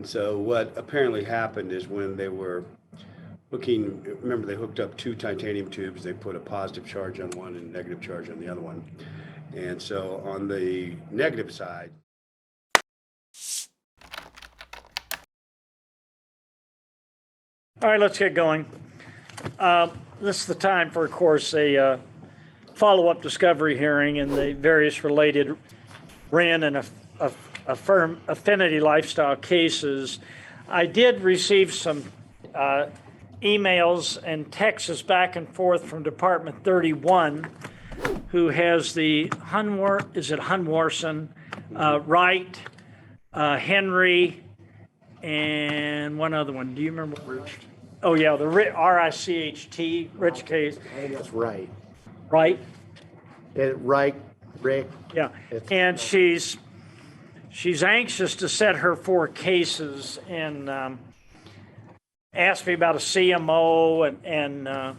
So what apparently happened is when they were hooking, remember they hooked up two titanium tubes, they put a positive charge on one and a negative charge on the other one. And so on the negative side, all right, let's get going. This is the time for, of course, a follow-up discovery hearing in the various related Wren and Affirm Affinity Lifestyle cases. I did receive some emails and texts back and forth from Department 31, who has the Hunwarson, Wright, Henry, and one other one. Do you remember? Rich. Oh, yeah, the R-I-C-H-T, Rich case. I think that's right. Right? Right, Rick. Yeah, and she's anxious to set her 4 cases and asked me about a CMO and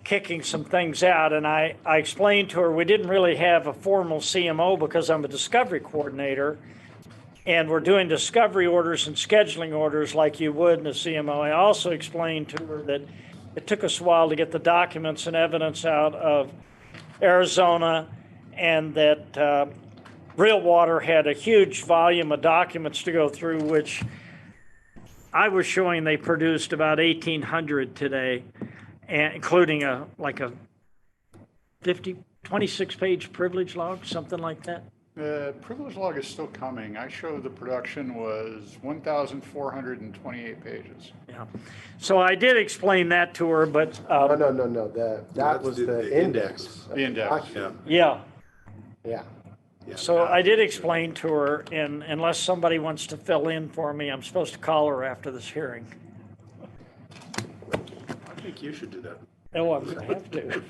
kicking some things out. And I explained to her we didn't really have a formal CMO because I'm a discovery coordinator. And we're doing discovery orders and scheduling orders like you would in a CMO. I also explained to her that it took us a while to get the documents and evidence out of Arizona, and that Real Water had a huge volume of documents to go through, which I was showing they produced about 1,800 today, and including a 26-page privilege log, something like that. The privilege log is still coming. I show the production was 1,428 pages. Yeah. So I did explain that to her, but No. That was the index. The index. yeah. yeah. Yeah. So I did explain to her, and unless somebody wants to fill in for me, I'm supposed to call her after this hearing. I think you should do that. No, I'm gonna have to.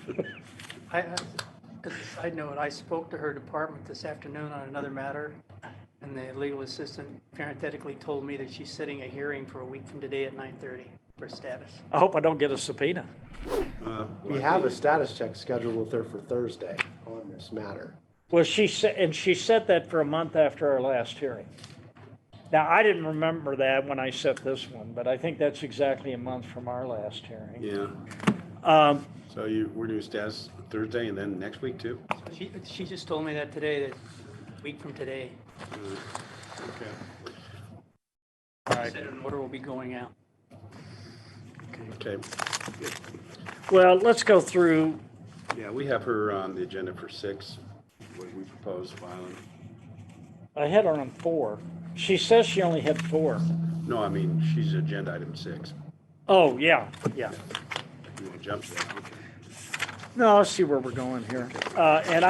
As a side note, I spoke to her department this afternoon on another matter, and the legal assistant parenthetically told me that she's setting a hearing for a week from today at 9:30 for status. I hope I don't get a subpoena. We have a status check scheduled with her for Thursday on this matter. Well, she set that for a month after our last hearing. Now, I didn't remember that when I set this one, but I think that's exactly a month from our last hearing. Yeah. So we're doing status Thursday and then next week too? She just told me that today, that a week from today. Okay. All right. Said an order will be going out. Okay. Well, let's go through. Yeah, we have her on the agenda for 6. What we propose filing. I had her on 4. She says she only had 4. No, I mean, she's agenda item 6. Oh, yeah. You want to jump to that? Okay. No, let's see where we're going here. And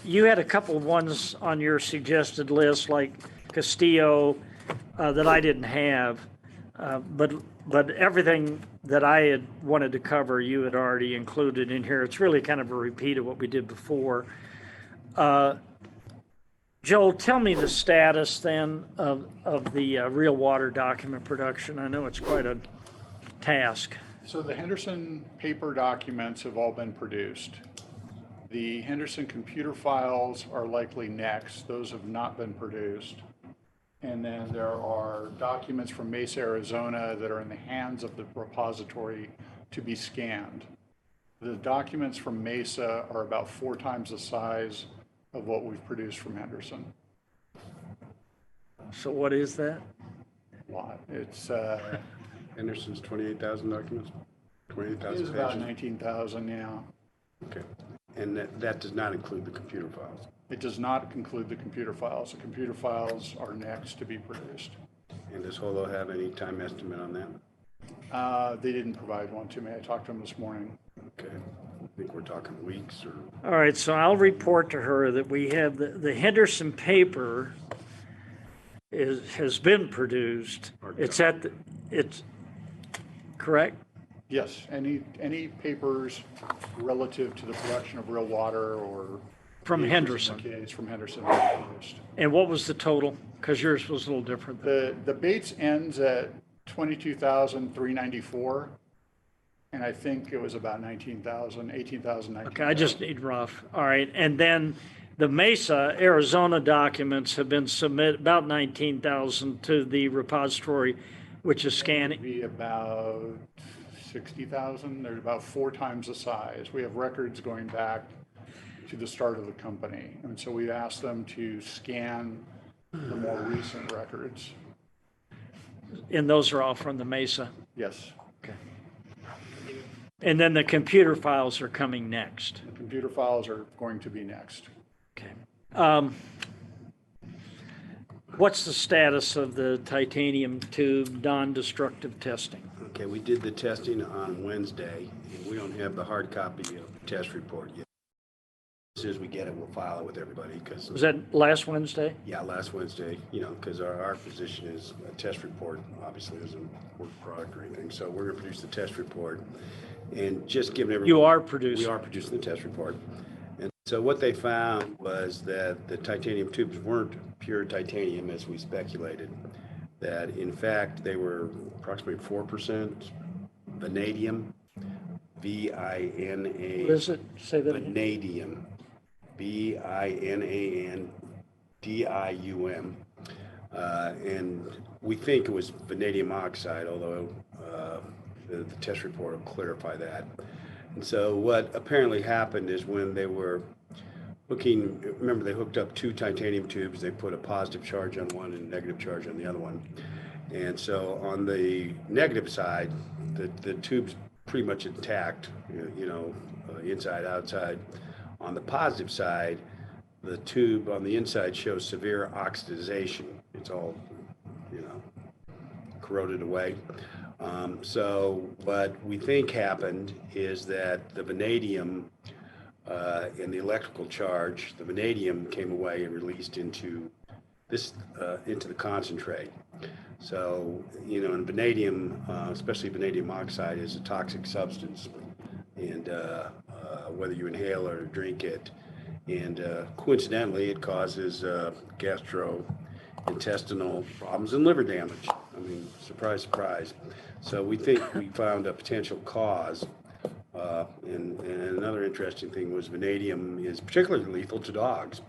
you had a couple of ones on your suggested list, like Castillo, that I didn't have. But everything that I had wanted to cover, you had already included in here. It's really kind of a repeat of what we did before. Joel, tell me the status then of the Real Water document production. I know it's quite a task. So the Henderson paper documents have all been produced. The Henderson computer files are likely next. Those have not been produced. And then there are documents from Mesa, Arizona that are in the hands of the repository to be scanned. The documents from Mesa are about 4 times the size of what we've produced from Henderson. So what is that? A lot. It's Henderson's 28,000 documents? 28,000 it's about pages? 19,000, yeah. Okay. And that does not include the computer files? It does not include the computer files. The computer files are next to be produced. And does Holo have any time estimate on that? They didn't provide one to me. I talked to them this morning. Okay. I think we're talking weeks or... All right, so I'll report to her that we have the Henderson paper has been produced. It's correct? Yes, any papers relative to the production of Real Water or... From the Henderson. case from Henderson are produced. And what was the total? Because yours was a little different. The Bates ends at 22,394, and I think it was about 19,000, 18,000, 19,000. Okay, I just need rough. All right, and then The Mesa, Arizona documents have been submitted, about 19,000 to the repository, which is It'd scanning. be about 60,000. They're about 4 times the size. We have records going back to the start of the company. And so we asked them to scan the more recent records. And those are all from the Mesa. Yes, And then the computer files are coming next. the computer files are going to be next. Okay. What's the status of the titanium tube non-destructive testing? Okay, we did the testing on Wednesday, and we don't have the hard copy of the test report yet. As soon as we get it, we'll file it with everybody, because, Was that last Wednesday? yeah, last Wednesday, because our position is a test report, obviously isn't work product or anything, so we're gonna produce the test report, and just giving everybody. You are We producing. are producing the test report. And so what they found was that the titanium tubes weren't pure titanium as we speculated. That in fact, they were approximately 4% vanadium, V-I-N-A. What is it? Say that again. Vanadium, V-I-N-A-N-D-I-U-M. And we think it was vanadium oxide, although the test report will clarify that. And so what apparently happened is when they were hooking, remember they hooked up 2 titanium tubes, they put a positive charge on one and a negative charge on the other one. And so on the negative side, the tube's pretty much intact, inside, outside. On the positive side, the tube on the inside shows severe oxidization. It's all, corroded away. So what we think happened is that the vanadium in the electrical charge, the vanadium came away and released into the concentrate. So, and vanadium, especially vanadium oxide, is a toxic substance. And whether you inhale or drink it, and coincidentally, it causes gastrointestinal problems and liver damage. I mean, surprise, surprise. So we think we found a potential cause. And another interesting thing was vanadium is particularly lethal to dogs.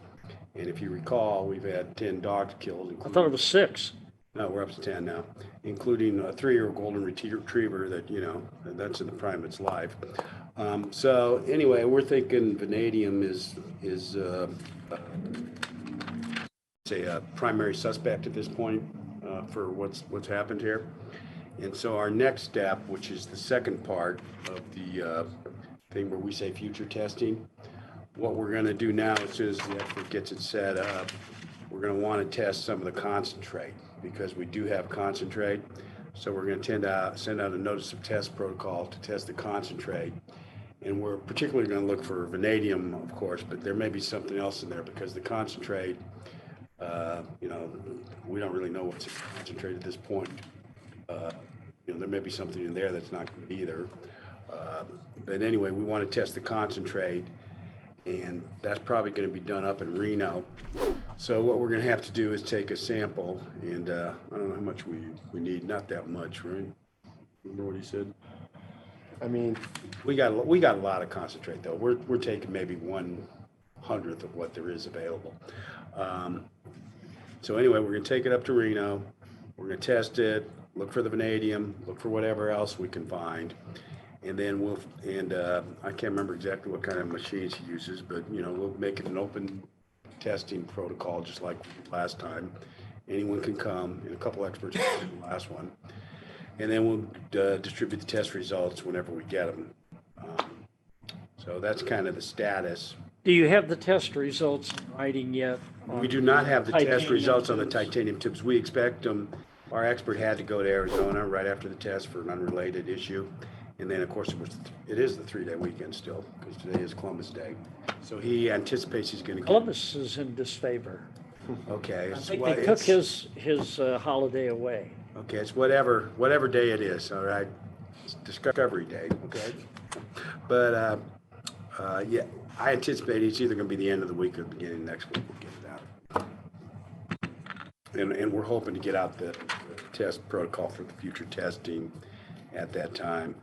And if you recall, we've had 10 dogs killed. I thought it was 6. No, we're up to 10 now, including a 3-year-old golden retriever that, that's in the prime of its life. So anyway, we're thinking vanadium is say a primary suspect at this point for what's happened here. And so our next step, which is the second part of the thing where we say future testing, what we're going to do now, as soon as the expert gets it set up, we're going to want to test some of the concentrate, because we do have concentrate. So we're going to send out a notice of test protocol to test the concentrate. And we're particularly going to look for vanadium, of course, but there may be something else in there, because the concentrate, we don't really know what's in concentrate at this point. There may be something in there that's not good either. But anyway, we want to test the concentrate, and that's probably going to be done up in Reno. So what we're going to have to do is take a sample, and I don't know how much we need. Not that much, right? Remember what he said? I mean, We got a lot of concentrate though. We're taking maybe 1/100th of what there is available. So anyway, we're going to take it up to Reno. We're going to test it, look for the vanadium, look for whatever else we can find, and then I can't remember exactly what kind of machines he uses, but we'll make it an open testing protocol just like last time. Anyone can come, and a couple experts did the last one. And then we'll distribute the test results whenever we get them. So that's kind of the status. Do you have the test results in writing yet? We do not have the test Titanium results on the tubes? titanium tubes. We expect them. Our expert had to go to Arizona right after the test for an unrelated issue. And then, of course, it is the 3-day weekend still, because today is Columbus Day. So he anticipates he's going to get. Columbus is in disfavor. Okay. I think they took his holiday away. Okay, it's whatever day it is, all right? It's Discovery Day, okay? But, yeah, I anticipate it's either going to be the end of the week or the beginning of next week we'll get it out. And we're hoping to get out the test protocol for the future testing at that time.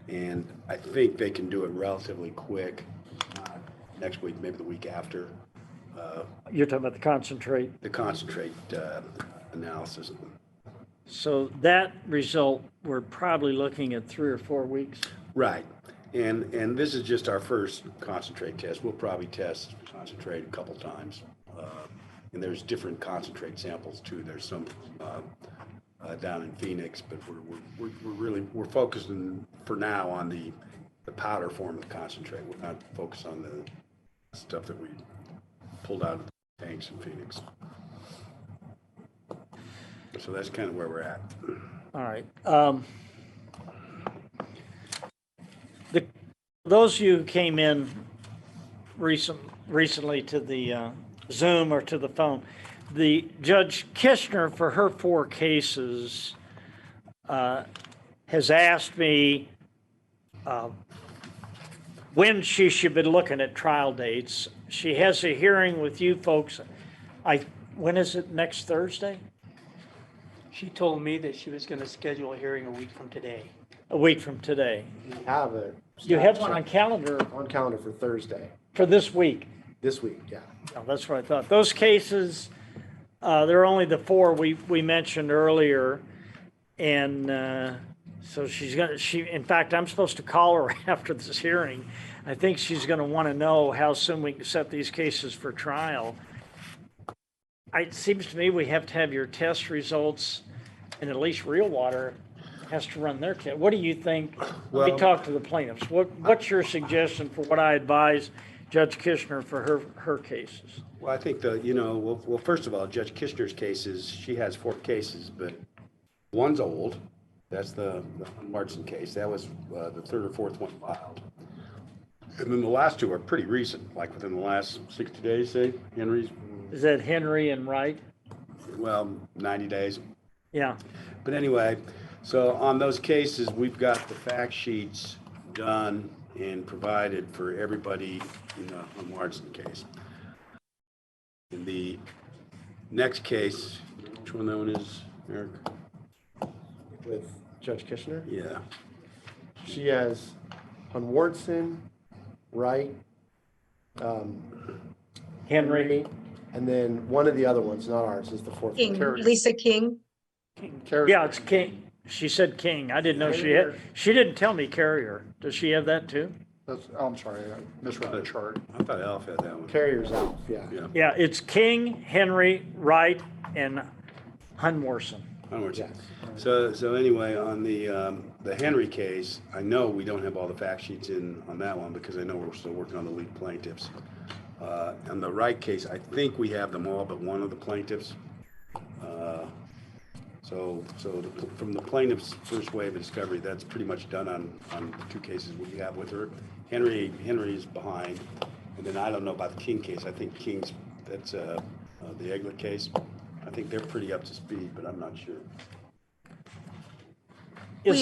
And I think they can do it relatively quick, next week, maybe the week after. You're talking about the concentrate. Analysis. So that result, we're probably looking at 3 or 4 weeks. Right. And this is just our first concentrate test. We'll probably test concentrate a couple times. And there's different concentrate samples too. There's some down in Phoenix, but we're focusing for now on the powder form of the concentrate. We're not focused on the stuff that we pulled out of the tanks in Phoenix. So that's kind of where we're at. All right. Those of you who came in recently to the Zoom or to the phone, the Judge Kishner, for her 4 cases, has asked me when she should be looking at trial dates. She has a hearing with you folks. When is it? Next Thursday? She told me that she was going to schedule a hearing a week from today. A week from today. We have a. You have one on calendar On calendar for Thursday, for this week. this week, yeah. Oh, that's what I thought. Those cases, they're only the 4 we mentioned earlier. And so in fact, I'm supposed to call her after this hearing. I think she's going to want to know how soon we can set these cases for trial. It seems to me we have to have your test results, and at least Real Water has to run their test. What do you think? Let me talk to the plaintiffs. What's your suggestion for what I advise Judge Kishner for her cases? Well, I think well, first of all, Judge Kishner's cases, she has 4 cases, but one's old. That's the Martin case. That was the 3rd or 4th one filed. And then the last 2 are pretty recent, like within the last 60 days, say, Henry's. Is that Henry and Wright? Well, 90 days. Yeah. But anyway, so on those cases, we've got the fact sheets done and provided for everybody in the Marsden case. In the next case, which one that one is, Eric? With Judge Kishner, Yeah. she has on Wardson, Wright, Henry. and then one of the other ones, not ours, is the 4th King, one. Lisa King. Yeah, it's King. She said King. I didn't know she didn't tell me Carrier. Does she have that too? I'm sorry, I misread the chart. I thought Alf had that one. Carrier's out, yeah. Yeah. Yeah, it's King, Henry, Wright, and Hunworson. Onwards. Yes. So anyway, on the Henry case, I know we don't have all the fact sheets in on that one because I know we're still working on the lead plaintiffs. On the Wright case, I think we have them all but one of the plaintiffs. From the plaintiff's first wave of discovery, that's pretty much done on the 2 cases we have with her. Henry's behind, and then I don't know about the King case. I think that's the Egglet case. I think they're pretty up to speed, but I'm not sure. Is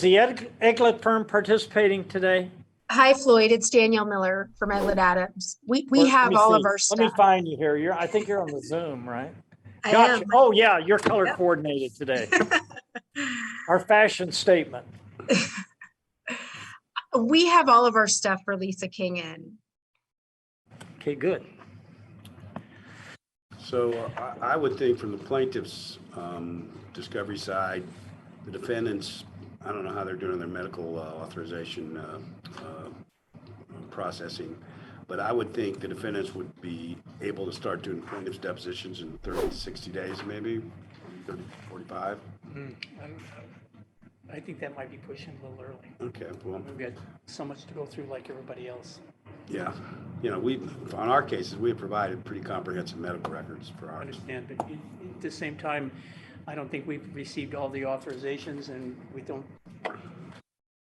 the Egglet firm participating today? Hi, Floyd. It's Danielle Miller from Egglet Adams. We have all of our Let me stuff. find you here. I think you're on the Zoom, right? I Gotcha. am. Oh, yeah, you're color Yep. coordinated today. Our fashion statement. We have all of our stuff for Lisa King in. Okay, good. So I would think from the plaintiff's discovery side, the defendants, I don't know how they're doing their medical authorization processing, but I would think the defendants would be able to start doing plaintiff's depositions in 30 to 60 days, maybe 30, 45. I think that might be pushing a little early. Okay, well, We've got so much to go through like everybody else. yeah. On our cases, we have provided pretty comprehensive medical records for I ours. understand, but at the same time, I don't think we've received all the authorizations, and we don't,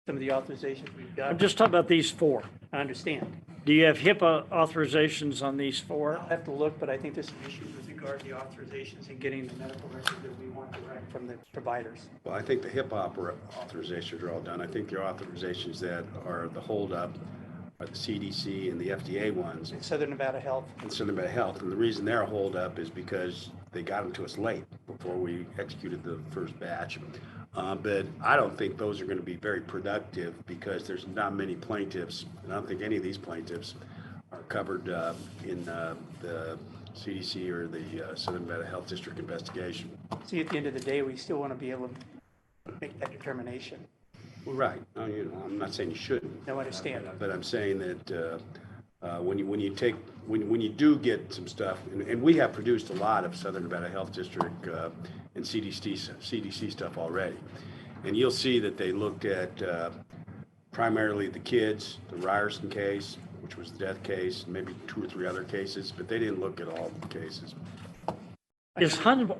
some of the authorizations we've I'm got, just talking about these 4. I understand. Do you have HIPAA authorizations on these 4? I'll have to look, but I think there's some issues with regard to the authorizations and getting the medical records that we want direct from the providers. Well, I think the hip-hop authorizations are all done. I think the authorizations that are the holdup are the CDC and the FDA ones Southern Nevada Health, and Southern Nevada Health. And the reason they're a holdup is because they got them to us late before we executed the first batch. But I don't think those are going to be very productive because there's not many plaintiffs, and I don't think any of these plaintiffs are covered in the CDC or the Southern Nevada Health District investigation. See, at the end of the day, we still want to be able to make that determination. Well, right. I'm not saying you shouldn't. No, I understand. But I'm saying that when you do get some stuff, and we have produced a lot of Southern Nevada Health District and CDC stuff already, and you'll see that they looked at primarily the kids, the Ryerson case, which was the death case, maybe 2 or 3 other cases, but they didn't look at all the cases.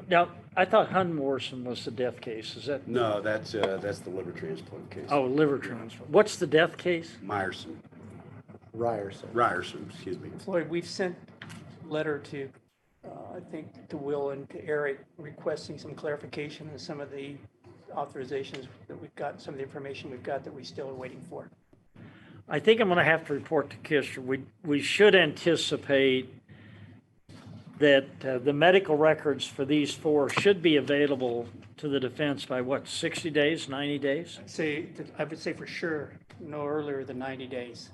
Now, I thought Hunworson was the death case. Is that? No, that's the liver transplant case. Oh, liver transplant. What's the death case? Ryerson, excuse me. Floyd, we've sent a letter to, I think, to Will and to Eric requesting some clarification on some of the authorizations that we've got, some of the information we've got that we still are waiting for. I think I'm going to have to report to Kister. We should anticipate that the medical records for these 4 should be available to the defense by what, 60 days, 90 days? I would say for sure, no earlier than 90 days.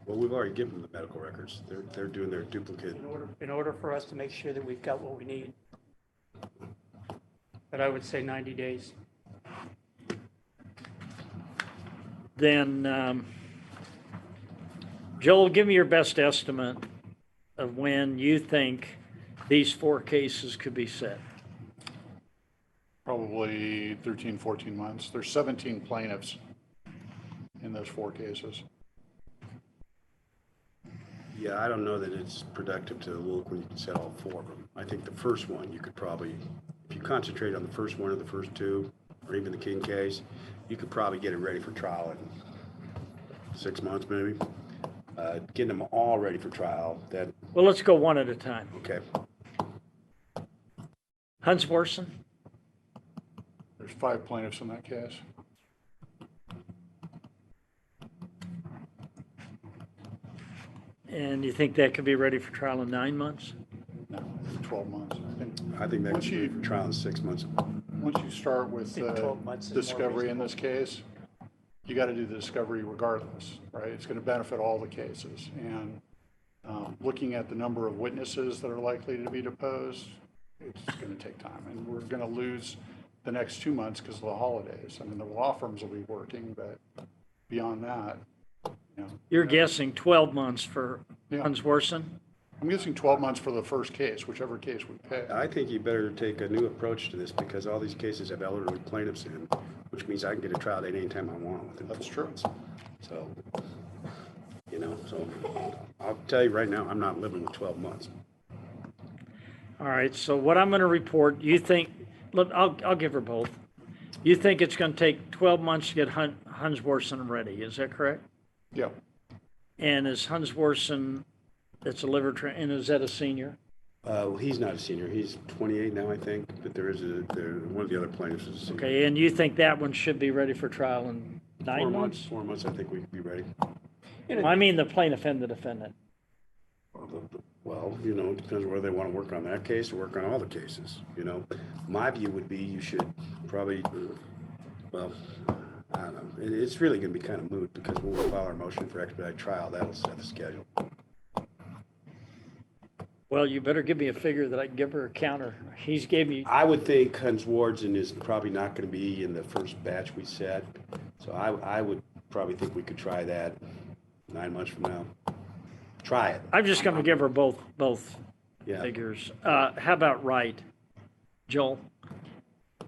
Well, we've already given them the medical records. They're doing their duplicate. In order for us to make sure that we've got what we need. But I would say 90 days. Then, Joel, give me your best estimate of when you think these 4 cases could be set. Probably 13, 14 months. There's 17 plaintiffs in those 4 cases. Yeah, I don't know that it's productive to look when you can set all 4 of them. I think the first one, you could probably, if you concentrate on the first one or the first 2, or even the King case, you could probably get it ready for trial in 6 months maybe. Getting them all ready for trial, Well, let's go one at a time. okay. Hunworson? There's 5 plaintiffs in that case. And you think that could be ready for trial in 9 months? No, 12 months. I think that Once should be you- for trial in 6 months. Once you start with I think 12 months is more discovery in this case, you got to do the discovery regardless, right? It's going to benefit all the cases. And looking at the number of witnesses that are likely to be deposed, it's going to take time. And we're going to lose the next 2 months because of the holidays. I mean, the law firms will be working, but beyond that, you know. You're guessing 12 months for Yeah. Hunworson? I'm guessing 12 months for the first case, whichever case we pick. I think you better take a new approach to this because all these cases have elderly plaintiffs in, which means I can get a trial date anytime I want within 4 That's true. months. So, so I'll tell you right now, I'm not living with 12 months. All right, so what I'm going to report, you think, look, I'll give her both. You think it's going to take 12 months to get Hunworson ready, is that correct? Yeah. And is Hunworson, that's a liver, and is that a senior? He's not a senior. He's 28 now, I think, but one of the other plaintiffs is a senior. Okay, and you think that one should be ready for trial in 9 4 months? 4 months, I think we could be ready. I mean the plaintiff and the defendant. Well, it depends whether they want to work on that case or work on all the cases, My view would be you should probably, I don't know. It's really going to be kind of moot because when we file our motion for expedited trial, that'll set the schedule. Well, you better give me a figure that I can give her a counter. He's gave me, I would think Hunworson is probably not going to be in the first batch we set. So I would probably think we could try that 9 months from now. Try it. I'm just going to give her both Yeah. figures. How about Wright? Joel?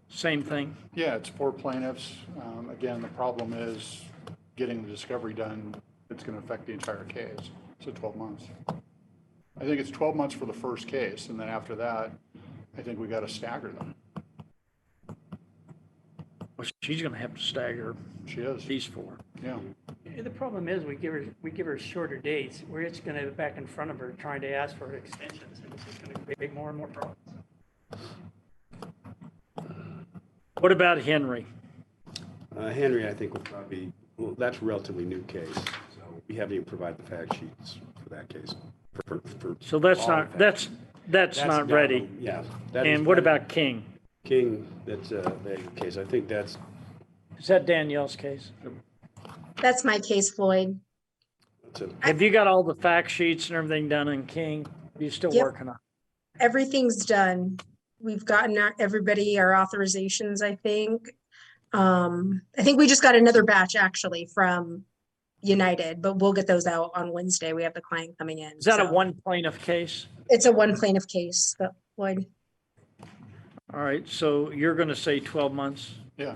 Same thing? Yeah, it's 4 plaintiffs. Again, the problem is getting the discovery done. It's going to affect the entire case. So 12 months. I think it's 12 months for the first case, and then after that, I think we got to stagger them. Well, she's going to have to stagger She is. these 4. Yeah. The problem is we give her shorter dates. We're just going to be back in front of her trying to ask for extensions, and it's just going to create more and more problems. What about Henry? Henry, I think will probably, that's a relatively new case. So we haven't even provided the fact sheets for that case. So that's all not, the facts. that's not down. ready. Yeah. And what about King? King? That's a case. I think that's, Is that Danielle's case? That's my case, Floyd. So, Have you got all the fact sheets and everything done in King? Are you still Yep. working on? Everything's done. We've gotten everybody our authorizations, I think. I think we just got another batch actually from United, but we'll get those out on Wednesday. We have the client coming in. Is that a so one plaintiff case? It's a one plaintiff case, but Floyd. All right, so you're going to say 12 months? Yeah.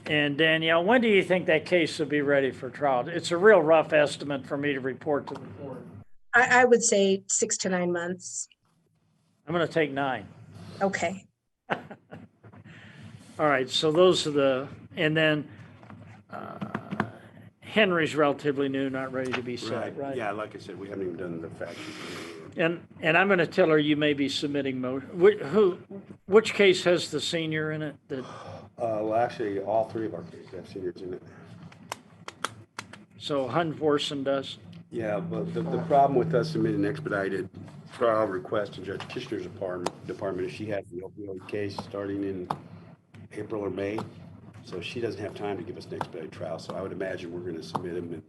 And Danielle, when do you think that case will be ready for trial? It's a real rough estimate for me to report to the court. I would say 6 to 9 months. I'm going to take 9. Okay. All right, so those are the, and then Henry's relatively new, not ready to be set, right? Yeah, like I said, we haven't even done the fact sheet. And I'm going to tell her you may be submitting which case has the senior in it? Well, actually, all 3 of our cases have seniors in it. So Hunvorsen does? Yeah, but the problem with us submitting an expedited trial request to Judge Kishner's department is she has the opioid case starting in April or May. So she doesn't have time to give us an expedited trial. So I would imagine we're going to submit them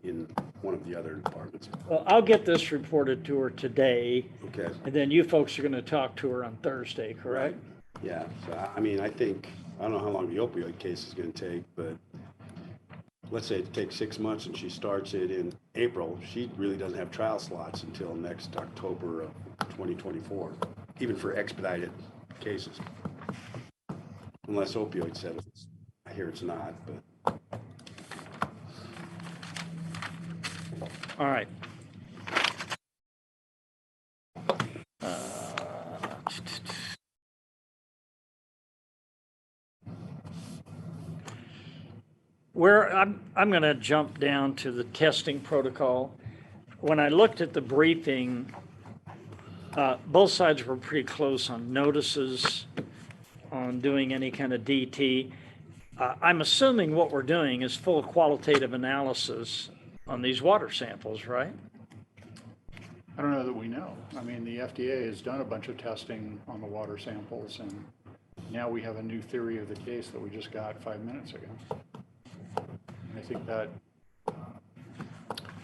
in one of the other departments. Well, I'll get this reported to her today, Okay. and then you folks are going to talk to her on Thursday, correct? Yeah. So I mean, I don't know how long the opioid case is going to take, but let's say it takes 6 months and she starts it in April. She really doesn't have trial slots until next October of 2024, even for expedited cases. Unless opioid settles. I hear it's not, but. All right. I'm going to jump down to the testing protocol. When I looked at the briefing, both sides were pretty close on notices on doing any kind of DT. I'm assuming what we're doing is full qualitative analysis on these water samples, right? I don't know that we know. I mean, the FDA has done a bunch of testing on the water samples, and now we have a new theory of the case that we just got 5 minutes ago. And I think that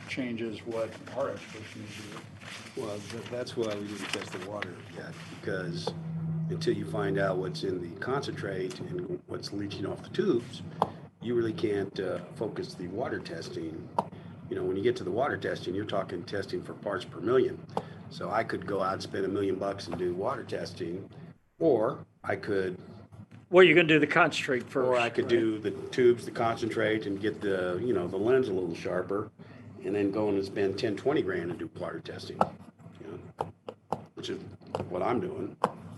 changes what our experts need to do. Well, that's why we didn't test the water yet, because until you find out what's in the concentrate and what's leaching off the tubes, you really can't focus the water testing. You know, when you get to the water testing, you're talking testing for parts per million. So I could go out and spend $1 million and do water testing, or I could, Well, you're going to do the concentrate first. or I could right? do the tubes, the concentrate, and get the, you know, the lens a little sharper, and then go in and spend 10, 20 grand and do water testing, you know, which is what I'm doing.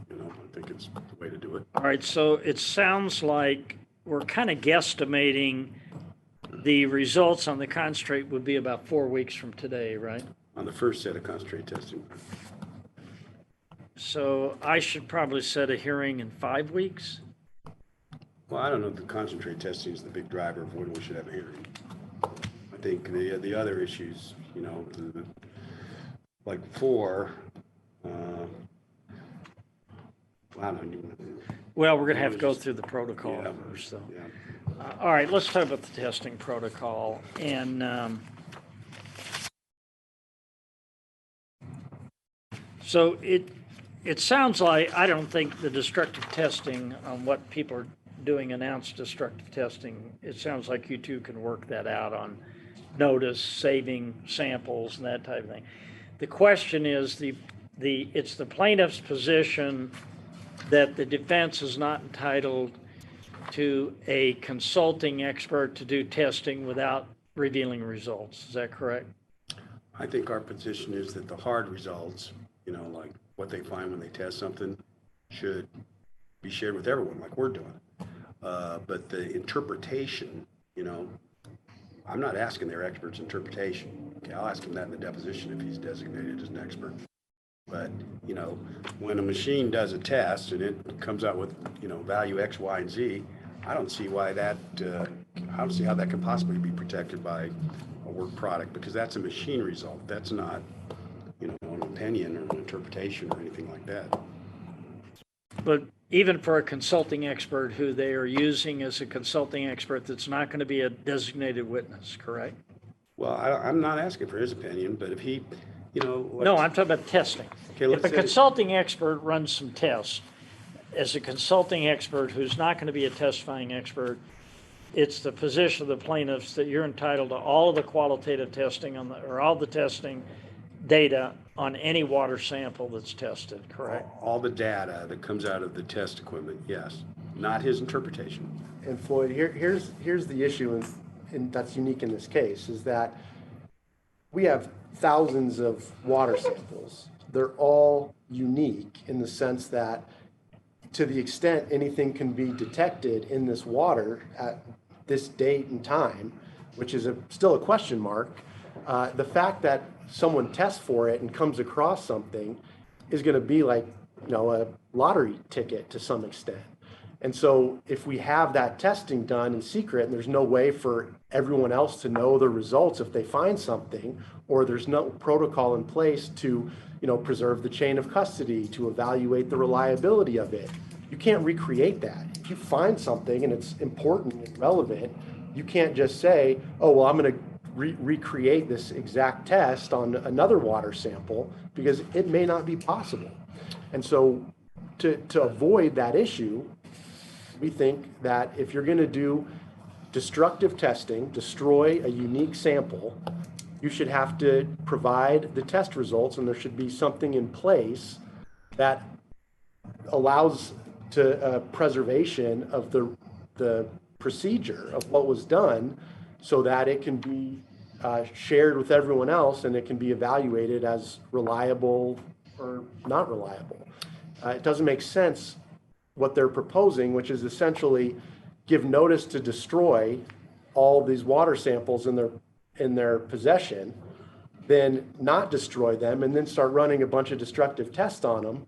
You know, I think it's the way to do it. All right, so it sounds like we're kind of guesstimating the results on the concentrate would be about 4 weeks from today, right? On the first set of concentrate testing. So I should probably set a hearing in 5 weeks? Well, I don't know if the concentrate testing is the big driver of when we should have a hearing. I think the other issues, you know, like before, I don't even. Well, we're going to have to go through the protocol Yeah. first, so. Yeah. All right, let's talk about the testing protocol. And so it sounds like, I don't think the destructive testing on what people are doing announced destructive testing, it sounds like you two can work that out on notice, saving samples and that type of thing. The question is it's the plaintiff's position that the defense is not entitled to a consulting expert to do testing without revealing results. Is that correct? I think our position is that the hard results, you know, like what they find when they test something, should be shared with everyone like we're doing. But the interpretation, you know, I'm not asking their expert's interpretation. Okay, I'll ask him that in the deposition if he's designated as an expert. But, you know, when a machine does a test and it comes out with, you know, value X, Y, and Z, I don't see why that, I don't see how that could possibly be protected by a work product, because that's a machine result. That's not, you know, an opinion or an interpretation or anything like that. But even for a consulting expert who they are using as a consulting expert, that's not going to be a designated witness, correct? Well, I'm not asking for his opinion, but if he, No, I'm talking about testing. Okay, If let's a say- consulting expert runs some tests, as a consulting expert who's not going to be a testifying expert, it's the position of the plaintiffs that you're entitled to all of the qualitative testing or all the testing data on any water sample that's tested, correct? all the data that comes out of the test equipment, yes, not his interpretation. And Floyd, here's the issue, and that's unique in this case, is that we have thousands of water samples. They're all unique in the sense that to the extent anything can be detected in this water at this date and time, which is still a question mark, the fact that someone tests for it and comes across something is going to be like, a lottery ticket to some extent. And so if we have that testing done in secret and there's no way for everyone else to know the results if they find something, or there's no protocol in place to, preserve the chain of custody, to evaluate the reliability of it, you can't recreate that. If you find something and it's important and relevant, you can't just say, oh, well, I'm going to recreate this exact test on another water sample, because it may not be possible. And so to avoid that issue, we think that if you're going to do destructive testing, destroy a unique sample, you should have to provide the test results, and there should be something in place that allows to preservation of the procedure of what was done, so that it can be shared with everyone else and it can be evaluated as reliable or not reliable. It doesn't make sense what they're proposing, which is essentially give notice to destroy all these water samples in their possession, then not destroy them, and then start running a bunch of destructive tests on them,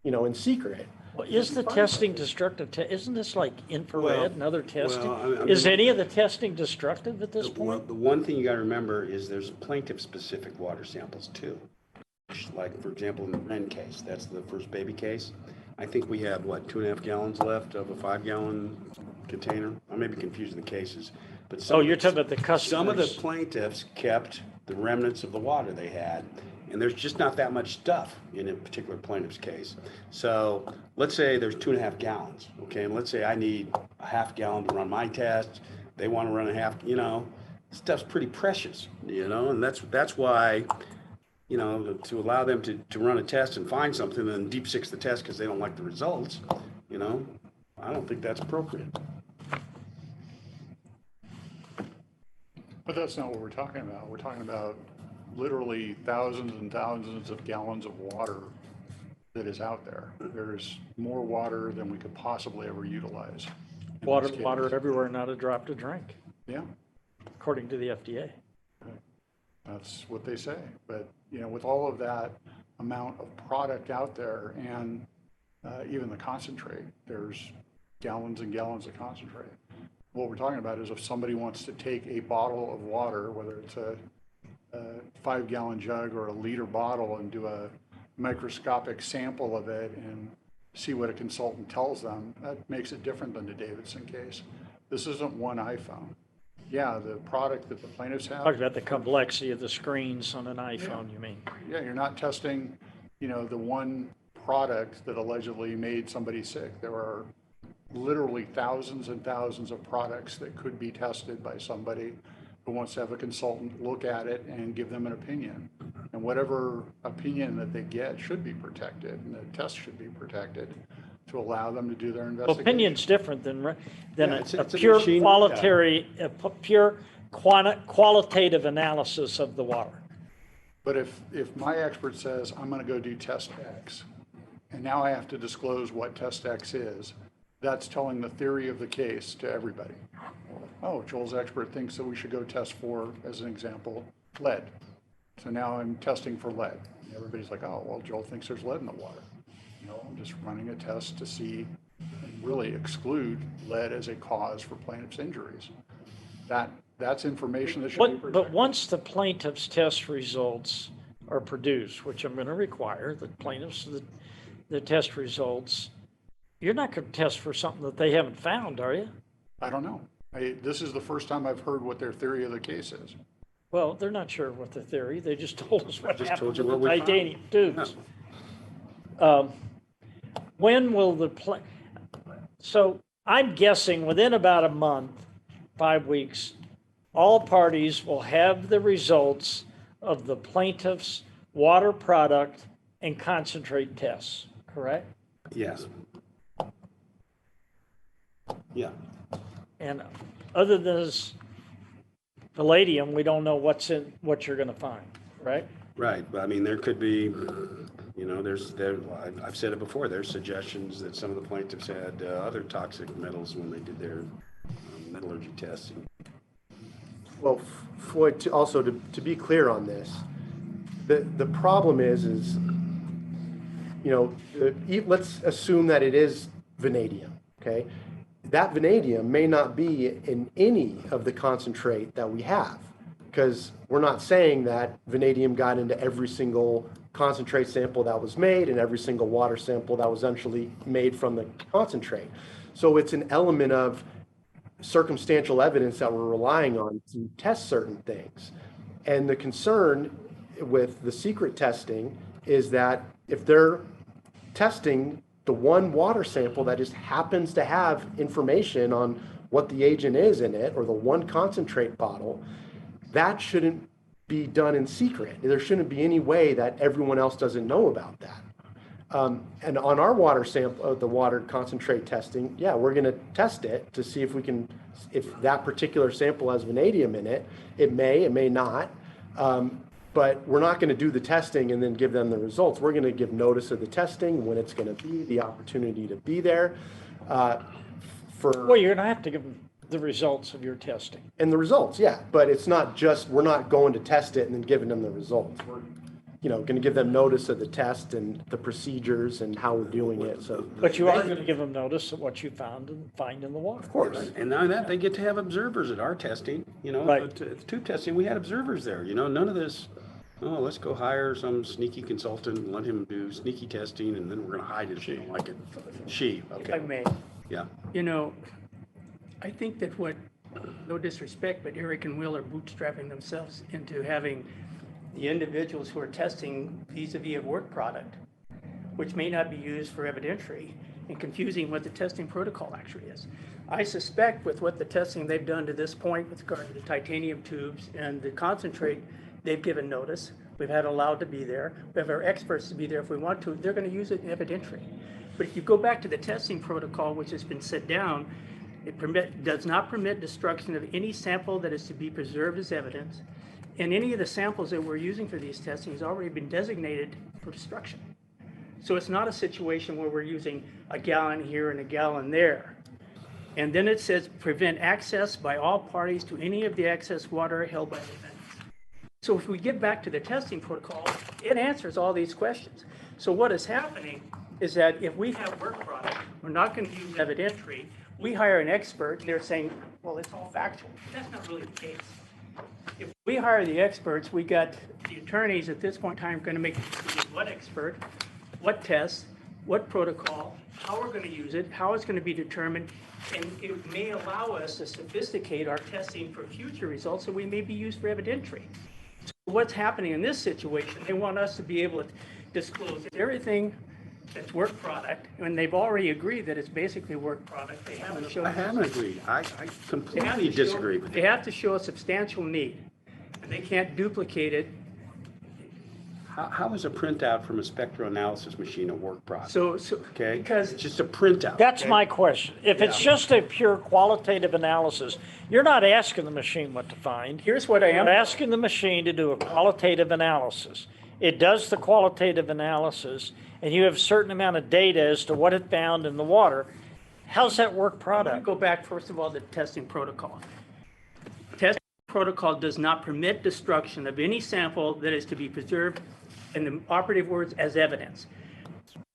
in secret. Well, is the testing destructive? Isn't this like infrared and other testing? well, Is any of the testing destructive at this Well, point? the one thing you got to remember is there's plaintiff-specific water samples too. Like, for example, in the Wren case, that's the first baby case. I think we have, 2.5 gallons left of a 5-gallon container? I may be confusing the cases, but You're talking about the customers. some of the plaintiffs kept the remnants of the water they had, and there's just not that much stuff in a particular plaintiff's case. So let's say there's 2.5 gallons, okay, and let's say I need a half gallon to run my test. They want to run a half, stuff's pretty precious, and that's why, to allow them to run a test and find something and then deep six the test because they don't like the results, I don't think that's appropriate. But that's not what we're talking about. We're talking about literally thousands and thousands of gallons of water that is out there. There's more water than we could possibly ever utilize. in Water, this case. water everywhere, not a drop to drink, Yeah, according to the FDA. that's what they say. But, with all of that amount of product out there and even the concentrate, there's gallons and gallons of concentrate. What we're talking about is if somebody wants to take a bottle of water, whether it's a 5-gallon jug or a liter bottle, and do a microscopic sample of it and see what a consultant tells them, that makes it different than the Davidson case. This isn't one iPhone. Yeah, the product that the plaintiffs have. Talk about the complexity of the screens on an iPhone, you mean? Yeah, you're not testing, the one product that allegedly made somebody sick. There are literally thousands and thousands of products that could be tested by somebody who wants to have a consultant look at it and give them an opinion. And whatever opinion that they get should be protected, and the test should be protected to allow them to do their Well, investigation. opinion's different than Yeah, a it's a pure machine, qualitative analysis of the water. But if my expert says, I'm gonna go do test X, and now I have to disclose what test X is, that's telling the theory of the case to everybody. Oh, Joel's expert thinks that we should go test for, as an example, lead. So now I'm testing for lead. And everybody's like, oh, well, Joel thinks there's lead in the water. I'm just running a test to see, and really exclude lead as a cause for plaintiff's injuries. That's information that should be protected. But once the plaintiff's test results are produced, which I'm going to require, the plaintiffs, the test results, you're not going to test for something that they haven't found, are you? I don't know. This is the first time I've heard what their theory of the case is. Well, they're not sure what the theory, they just told us what just happened told you with the what we found. titanium tubes. When will so I'm guessing within about a month, 5 weeks, all parties will have the results of the plaintiff's water product and concentrate tests, correct? Yes. Yeah. And other than this palladium, we don't know what you're gonna find, right? Right, but I mean, there could be, you know, I've said it before, there's suggestions that some of the plaintiffs had other toxic metals when they did their metallurgy testing. Well, Floyd, to be clear on this, the problem is, you know, let's assume that it is vanadium, okay? That vanadium may not be in any of the concentrate that we have, because we're not saying that vanadium got into every single concentrate sample that was made and every single water sample that was actually made from the concentrate. So it's an element of circumstantial evidence that we're relying on to test certain things. And the concern with the secret testing is that if they're testing the one water sample that just happens to have information on what the agent is in it, or the one concentrate bottle, that shouldn't be done in secret. There shouldn't be any way that everyone else doesn't know about that. And on our water sample, the water concentrate testing, yeah, we're going to test it to see if that particular sample has vanadium in it. It may not. But we're not going to do the testing and then give them the results. We're going to give notice of the testing, when it's going to be, the opportunity to be there. Well, you're gonna have to give them the results of your testing. And the results, yeah. But it's not just, we're not going to test it and then giving them the results. We're, you know, going to give them notice of the test and the procedures and how we're doing it. So, But you are gonna give them notice of what you find in the water. of course. And now that they get to have observers at our testing, you know, Right. the tube testing, we had observers there, you know, none of this, oh, let's go hire some sneaky consultant and let him do sneaky testing and then we're gonna hide it if we don't like it. If I Okay, may, yeah. you know, I think that no disrespect, but Eric and Will are bootstrapping themselves into having the individuals who are testing vis-a-vis a work product, which may not be used for evidentiary, and confusing what the testing protocol actually is. I suspect with what the testing they've done to this point with regard to the titanium tubes and the concentrate, they've given notice. We've had allowed to be there. We have our experts to be there if we want to. They're going to use it in evidentiary. But if you go back to the testing protocol, which has been set down, it does not permit destruction of any sample that is to be preserved as evidence. And any of the samples that we're using for these testing has already been designated for destruction. So it's not a situation where we're using a gallon here and a gallon there. And then it says prevent access by all parties to any of the excess water held by the defendants. So if we get back to the testing protocol, it answers all these questions. So what is happening is that if we have work product, we're not going to use evidentiary. We hire an expert, and they're saying, well, it's all factual. That's not really the case. If we hire the experts, we got the attorneys at this point in time going to make what expert, what tests, what protocol, how we're going to use it, how it's going to be determined, and it may allow us to sophisticate our testing for future results, so we may be used for evidentiary. So what's happening in this situation, they want us to be able to disclose everything that's work product, and they've already agreed that it's basically work product. They haven't shown. I haven't agreed. I completely disagree with They you. have to show a substantial need, and they can't duplicate it. How is a printout from a spectroanalysis machine a work product? So Okay, because it's just a printout. That's okay? my question. If it's just a pure qualitative analysis, you're not asking the machine what to find. here's what I am. You're asking the machine to do a qualitative analysis. It does the qualitative analysis, and you have a certain amount of data as to what it found in the water. How's that work I'm going product? to go back, first of all, to the testing protocol. Testing protocol does not permit destruction of any sample that is to be preserved, in the operative words, as evidence.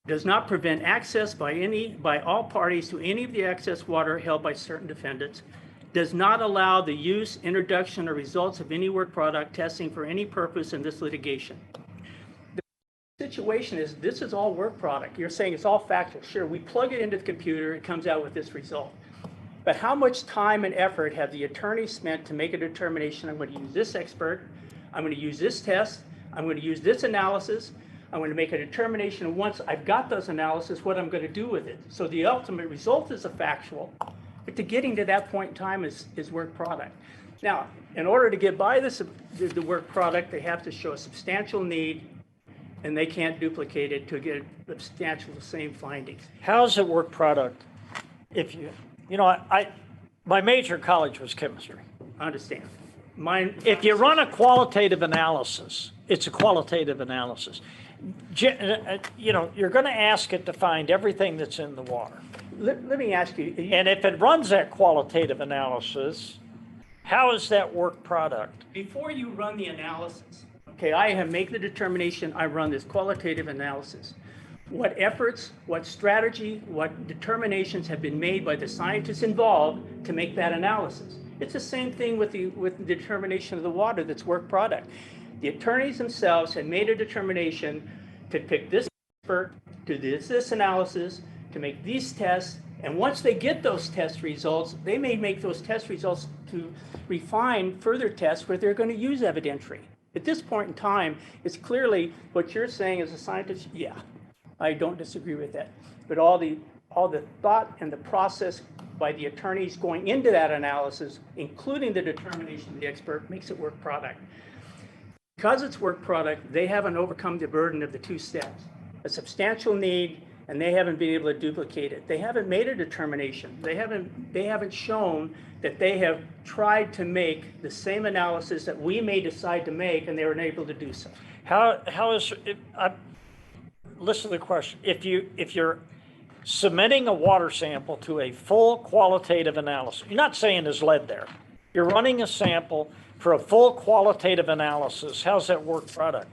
Does not prevent access by all parties to any of the excess water held by certain defendants. Does not allow the use, introduction, or results of any work product testing for any purpose in this litigation. The situation is, this is all work product. You're saying it's all factual. Sure, we plug it into the computer, it comes out with this result. But how much time and effort have the attorneys spent to make a determination, I'm going to use this expert, I'm going to use this test, I'm going to use this analysis, I'm going to make a determination, and once I've got those analysis, what I'm going to do with it. So the ultimate result is a factual, but to getting to that point in time is work product. Now, in order to get by the work product, they have to show a substantial need, and they can't duplicate it to get substantial the same findings. How is it work product? If my major in college was chemistry. I understand. Mine, If you run a qualitative analysis, it's a qualitative analysis. You're going to ask it to find everything that's in the water. let me ask you, And if it runs that qualitative analysis, how is that work product? before you run the analysis, okay, I have made the determination, I run this qualitative analysis. What efforts, what strategy, what determinations have been made by the scientists involved to make that analysis? It's the same thing with the determination of the water that's work product. The attorneys themselves had made a determination to pick this expert, to do this analysis, to make these tests, and once they get those test results, they may make those test results to refine further tests where they're going to use evidentiary. At this point in time, it's clearly what you're saying as a scientist, yeah, I don't disagree with that. But all the thought and the process by the attorneys going into that analysis, including the determination of the expert, makes it work product. Because it's work product, they haven't overcome the burden of the two steps. A substantial need, and they haven't been able to duplicate it. They haven't made a determination. They haven't shown that they have tried to make the same analysis that we may decide to make, and they were unable to do so. Listen to the question. If you're submitting a water sample to a full qualitative analysis, you're not saying there's lead there. You're running a sample for a full qualitative analysis. How's that work product?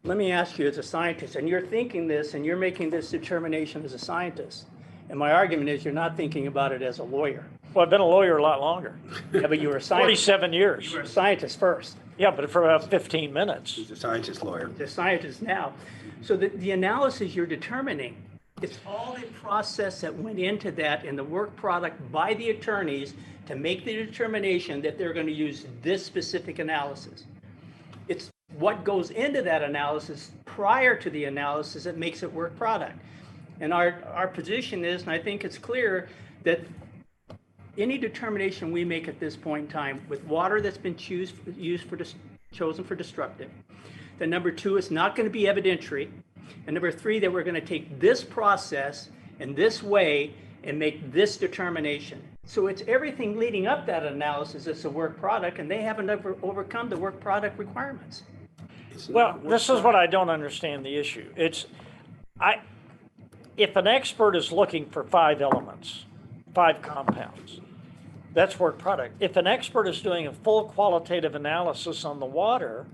Let me ask you as a scientist, and you're thinking this and you're making this determination as a scientist, and my argument is you're not thinking about it as a lawyer. Well, I've been a lawyer a lot longer. Yeah, but you were a scientist. 47 years. You were a scientist first. Yeah, but for about 15 minutes. He's a scientist lawyer. You're a scientist now. So the analysis you're determining, it's all the process that went into that and the work product by the attorneys to make the determination that they're going to use this specific analysis. It's what goes into that analysis prior to the analysis that makes it work product. And our position is, and I think it's clear, that any determination we make at this point in time with water that's been chosen for destructive, that number two is not going to be evidentiary, and number three, that we're going to take this process in this way and make this determination. So it's everything leading up that analysis that's a work product, and they haven't overcome the work product requirements. Well, this is what I don't understand the issue. If an expert is looking for 5 elements, 5 compounds, that's work product. If an expert is doing a full qualitative analysis on the water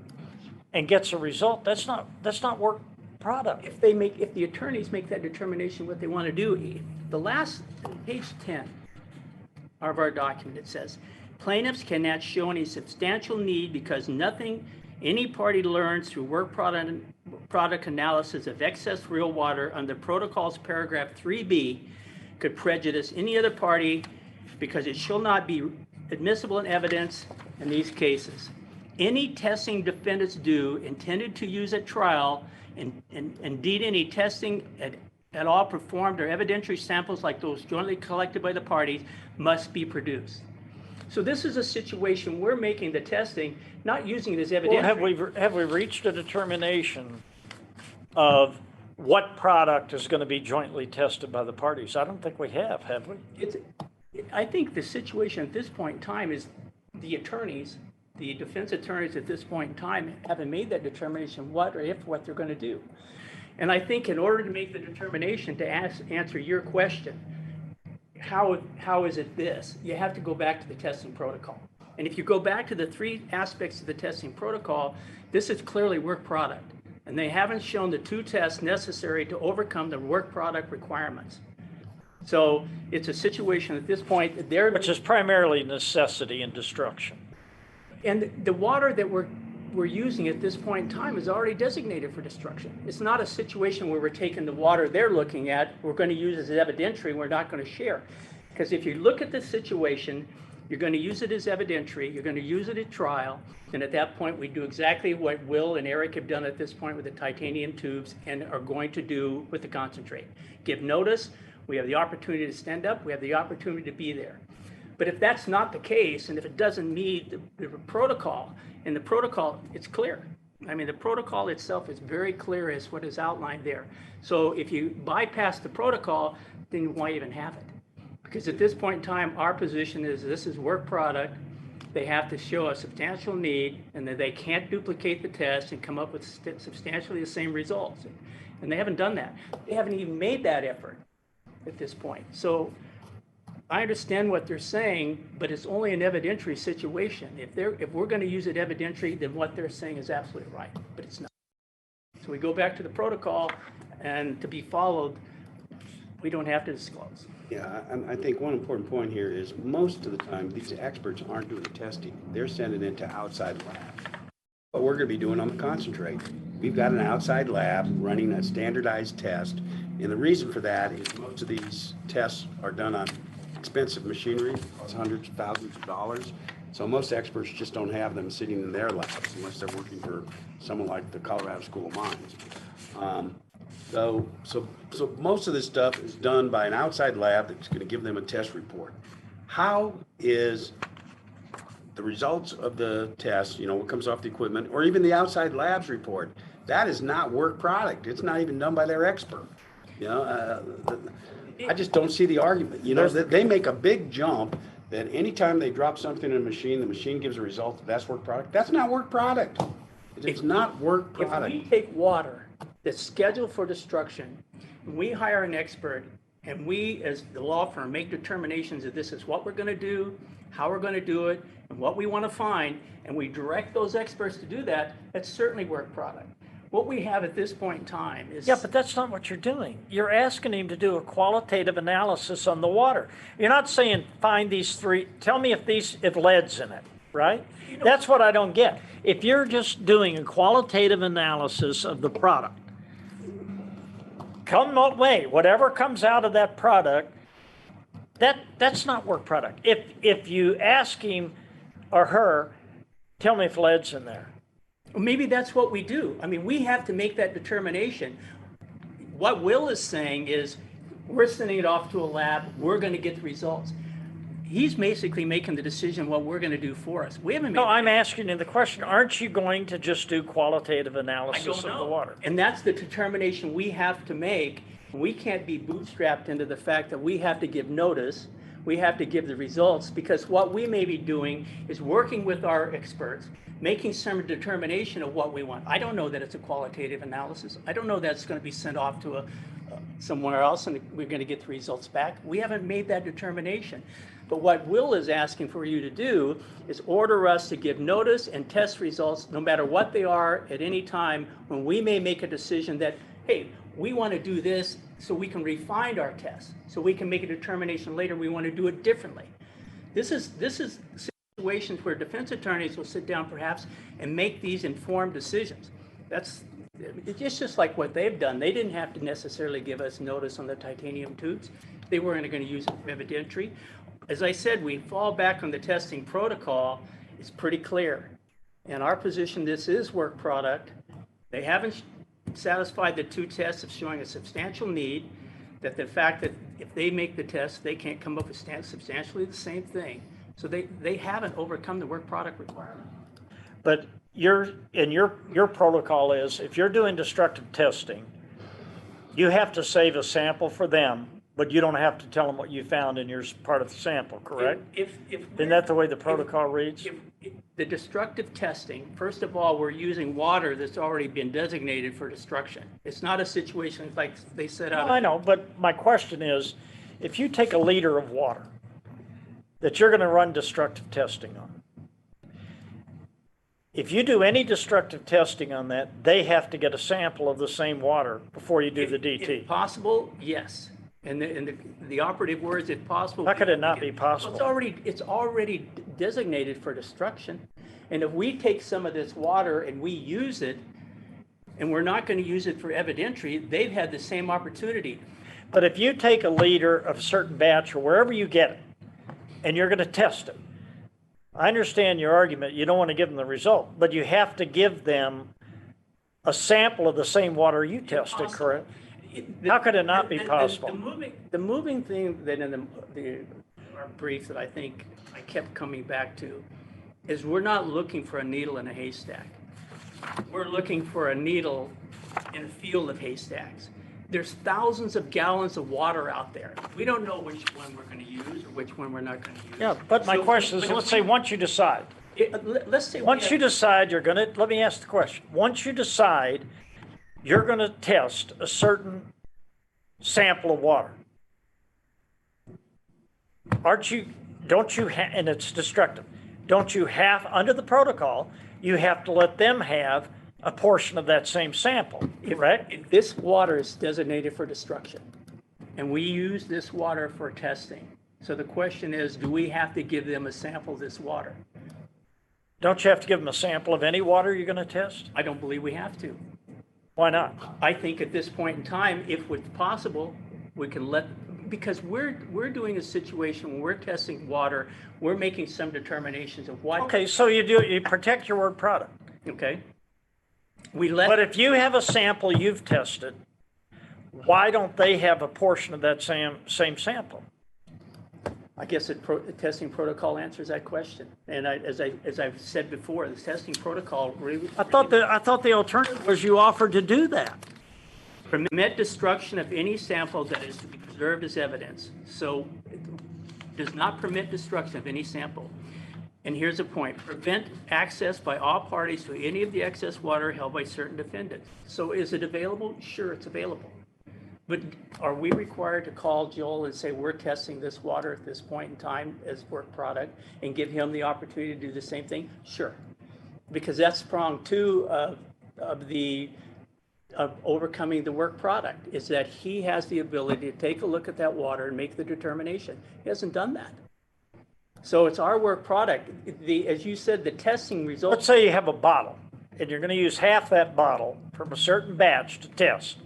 and gets a result, that's not work product. If the attorneys make that determination what they want to do, the last page 10 of our document, it says, plaintiffs cannot show any substantial need because nothing any party learns through work product analysis of excess real water under protocols paragraph 3B could prejudice any other party because it shall not be admissible in evidence in these cases. Any testing defendants do intended to use at trial, and indeed any testing at all performed or evidentiary samples like those jointly collected by the parties must be produced. So this is a situation we're making the testing, not using it as evidentiary. Well, have we reached a determination of what product is going to be jointly tested by the parties? I don't think we have we? I think the situation at this point in time is the attorneys, the defense attorneys at this point in time haven't made that determination what they're going to do. And I think in order to make the determination to answer your question, how is it this? You have to go back to the testing protocol. And if you go back to the 3 aspects of the testing protocol, this is clearly work product. And they haven't shown the 2 tests necessary to overcome the work product requirements. So it's a situation at this point, Which is primarily necessity and destruction. And the water that we're using at this point in time is already designated for destruction. It's not a situation where we're taking the water they're looking at, we're going to use as evidentiary, we're not going to share. Because if you look at the situation, you're going to use it as evidentiary, you're going to use it at trial, and at that point, we do exactly what Will and Eric have done at this point with the titanium tubes and are going to do with the concentrate. Give notice, we have the opportunity to stand up, we have the opportunity to be there. But if that's not the case, and if it doesn't meet the protocol, and the protocol, it's clear. I mean, the protocol itself is very clear as what is outlined there. So if you bypass the protocol, then why even have it? Because at this point in time, our position is this is work product. They have to show a substantial need and that they can't duplicate the test and come up with substantially the same results. And they haven't done that. They haven't even made that effort at this point. So I understand what they're saying, but it's only an evidentiary situation. If we're going to use it evidentiary, then what they're saying is absolutely right, but it's not. So we go back to the protocol, and to be followed, we don't have to disclose. Yeah, I think one important point here is most of the time, these experts aren't doing the testing. They're sending it to outside labs. What we're going to be doing on the concentrate, we've got an outside lab running a standardized test. And the reason for that is most of these tests are done on expensive machinery, costs hundreds of thousands of dollars. So most experts just don't have them sitting in their labs unless they're working for someone like the Colorado School of Mines. So most of this stuff is done by an outside lab that's going to give them a test report. How is the results of the test, what comes off the equipment, or even the outside lab's report? That is not work product. It's not even done by their expert. I just don't see the argument. They make a big jump that anytime they drop something in a machine, the machine gives a result. That's work product. That's not work product. It's not work product. If we take water that's scheduled for destruction, and we hire an expert, and we, as the law firm, make determinations that this is what we're going to do, how we're going to do it, and what we want to find, and we direct those experts to do that, that's certainly work product. What we have at this point in time is... Yeah, but that's not what you're doing. You're asking him to do a qualitative analysis on the water. You're not saying find these three, tell me if lead's in it, right? That's what I don't get. If you're just doing a qualitative analysis of the product, come what way, whatever comes out of that product, that's not work product. If you ask him or her, tell me if lead's in there. Well, maybe that's what we do. I mean, we have to make that determination. What Will is saying is, we're sending it off to a lab, we're going to get the results. He's basically making the decision what we're going to do for us. We haven't made. No, I'm asking you the question, aren't you going to just do qualitative analysis of the water? And that's the determination we have to make. We can't be bootstrapped into the fact that we have to give notice, we have to give the results, because what we may be doing is working with our experts, making some determination of what we want. I don't know that it's a qualitative analysis. I don't know that it's going to be sent off to somewhere else and we're going to get the results back. We haven't made that determination. But what Will is asking for you to do is order us to give notice and test results, no matter what they are, at any time when we may make a decision that, hey, we want to do this so we can refine our test, so we can make a determination later we want to do it differently. This is situations where defense attorneys will sit down perhaps and make these informed decisions. It's just like what they've done. They didn't have to necessarily give us notice on the titanium tubes. They weren't going to use it for evidentiary. As I said, we fall back on the testing protocol. It's pretty clear. In our position, this is work product. They haven't satisfied the two tests of showing a substantial need, that the fact that if they make the test, they can't come up with substantially the same thing. So they haven't overcome the work product requirement. But your protocol is, if you're doing destructive testing, you have to save a sample for them, but you don't have to tell them what you found in your part of the sample, correct? Isn't that the way the protocol reads? If the destructive testing, first of all, we're using water that's already been designated for destruction. It's not a situation like they set out. Well, I know, but my question is, if you take a liter of water that you're going to run destructive testing on, if you do any destructive testing on that, they have to get a sample of the same water before you do the DT. If possible, yes. And the operative words, if possible. How could it not be possible? It's already designated for destruction. And if we take some of this water and we use it, and we're not going to use it for evidentiary, they've had the same opportunity. But if you take a liter of a certain batch or wherever you get it, and you're going to test it, I understand your argument. You don't want to give them the result, but you have to give them a sample of the same water you tested, Impossible. correct? How could it not be The possible? moving thing that in our brief that I think I kept coming back to is we're not looking for a needle in a haystack. We're looking for a needle in a field of haystacks. There's thousands of gallons of water out there. We don't know which one we're going to use or which one we're not going to use. Yeah, but my So- question is, but if let's say once you decide, let's say once you decide you're going to, let me ask the question. Once you decide you're going to test a certain sample of water, and it's destructive, don't you have, under the protocol, you have to let them have a portion of that same sample, correct? if this water is designated for destruction, and we use this water for testing. So the question is, do we have to give them a sample of this water? Don't you have to give them a sample of any water you're going to test? I don't believe we have to. Why not? I think at this point in time, if it's possible, we can because we're doing a situation when we're testing water, we're making some determinations of what. Okay, so you protect your work product. Okay. But if you have a sample you've tested, why don't they have a portion of that same sample? I guess the testing protocol answers that question. And as I've said before, the testing protocol really. I thought the alternative was you offered to do that. Permit destruction of any sample that is to be preserved as evidence. So it does not permit destruction of any sample. And here's the point: prevent access by all parties to any of the excess water held by certain defendants. So is it available? Sure, it's available. But are we required to call Joel and say, we're testing this water at this point in time as work product, and give him the opportunity to do the same thing? Sure. Because that's prong two of overcoming the work product, is that he has the ability to take a look at that water and make the determination. He hasn't done that. So it's our work product. As you said, the testing results. Let's say you have a bottle, and you're going to use half that bottle from a certain batch to test.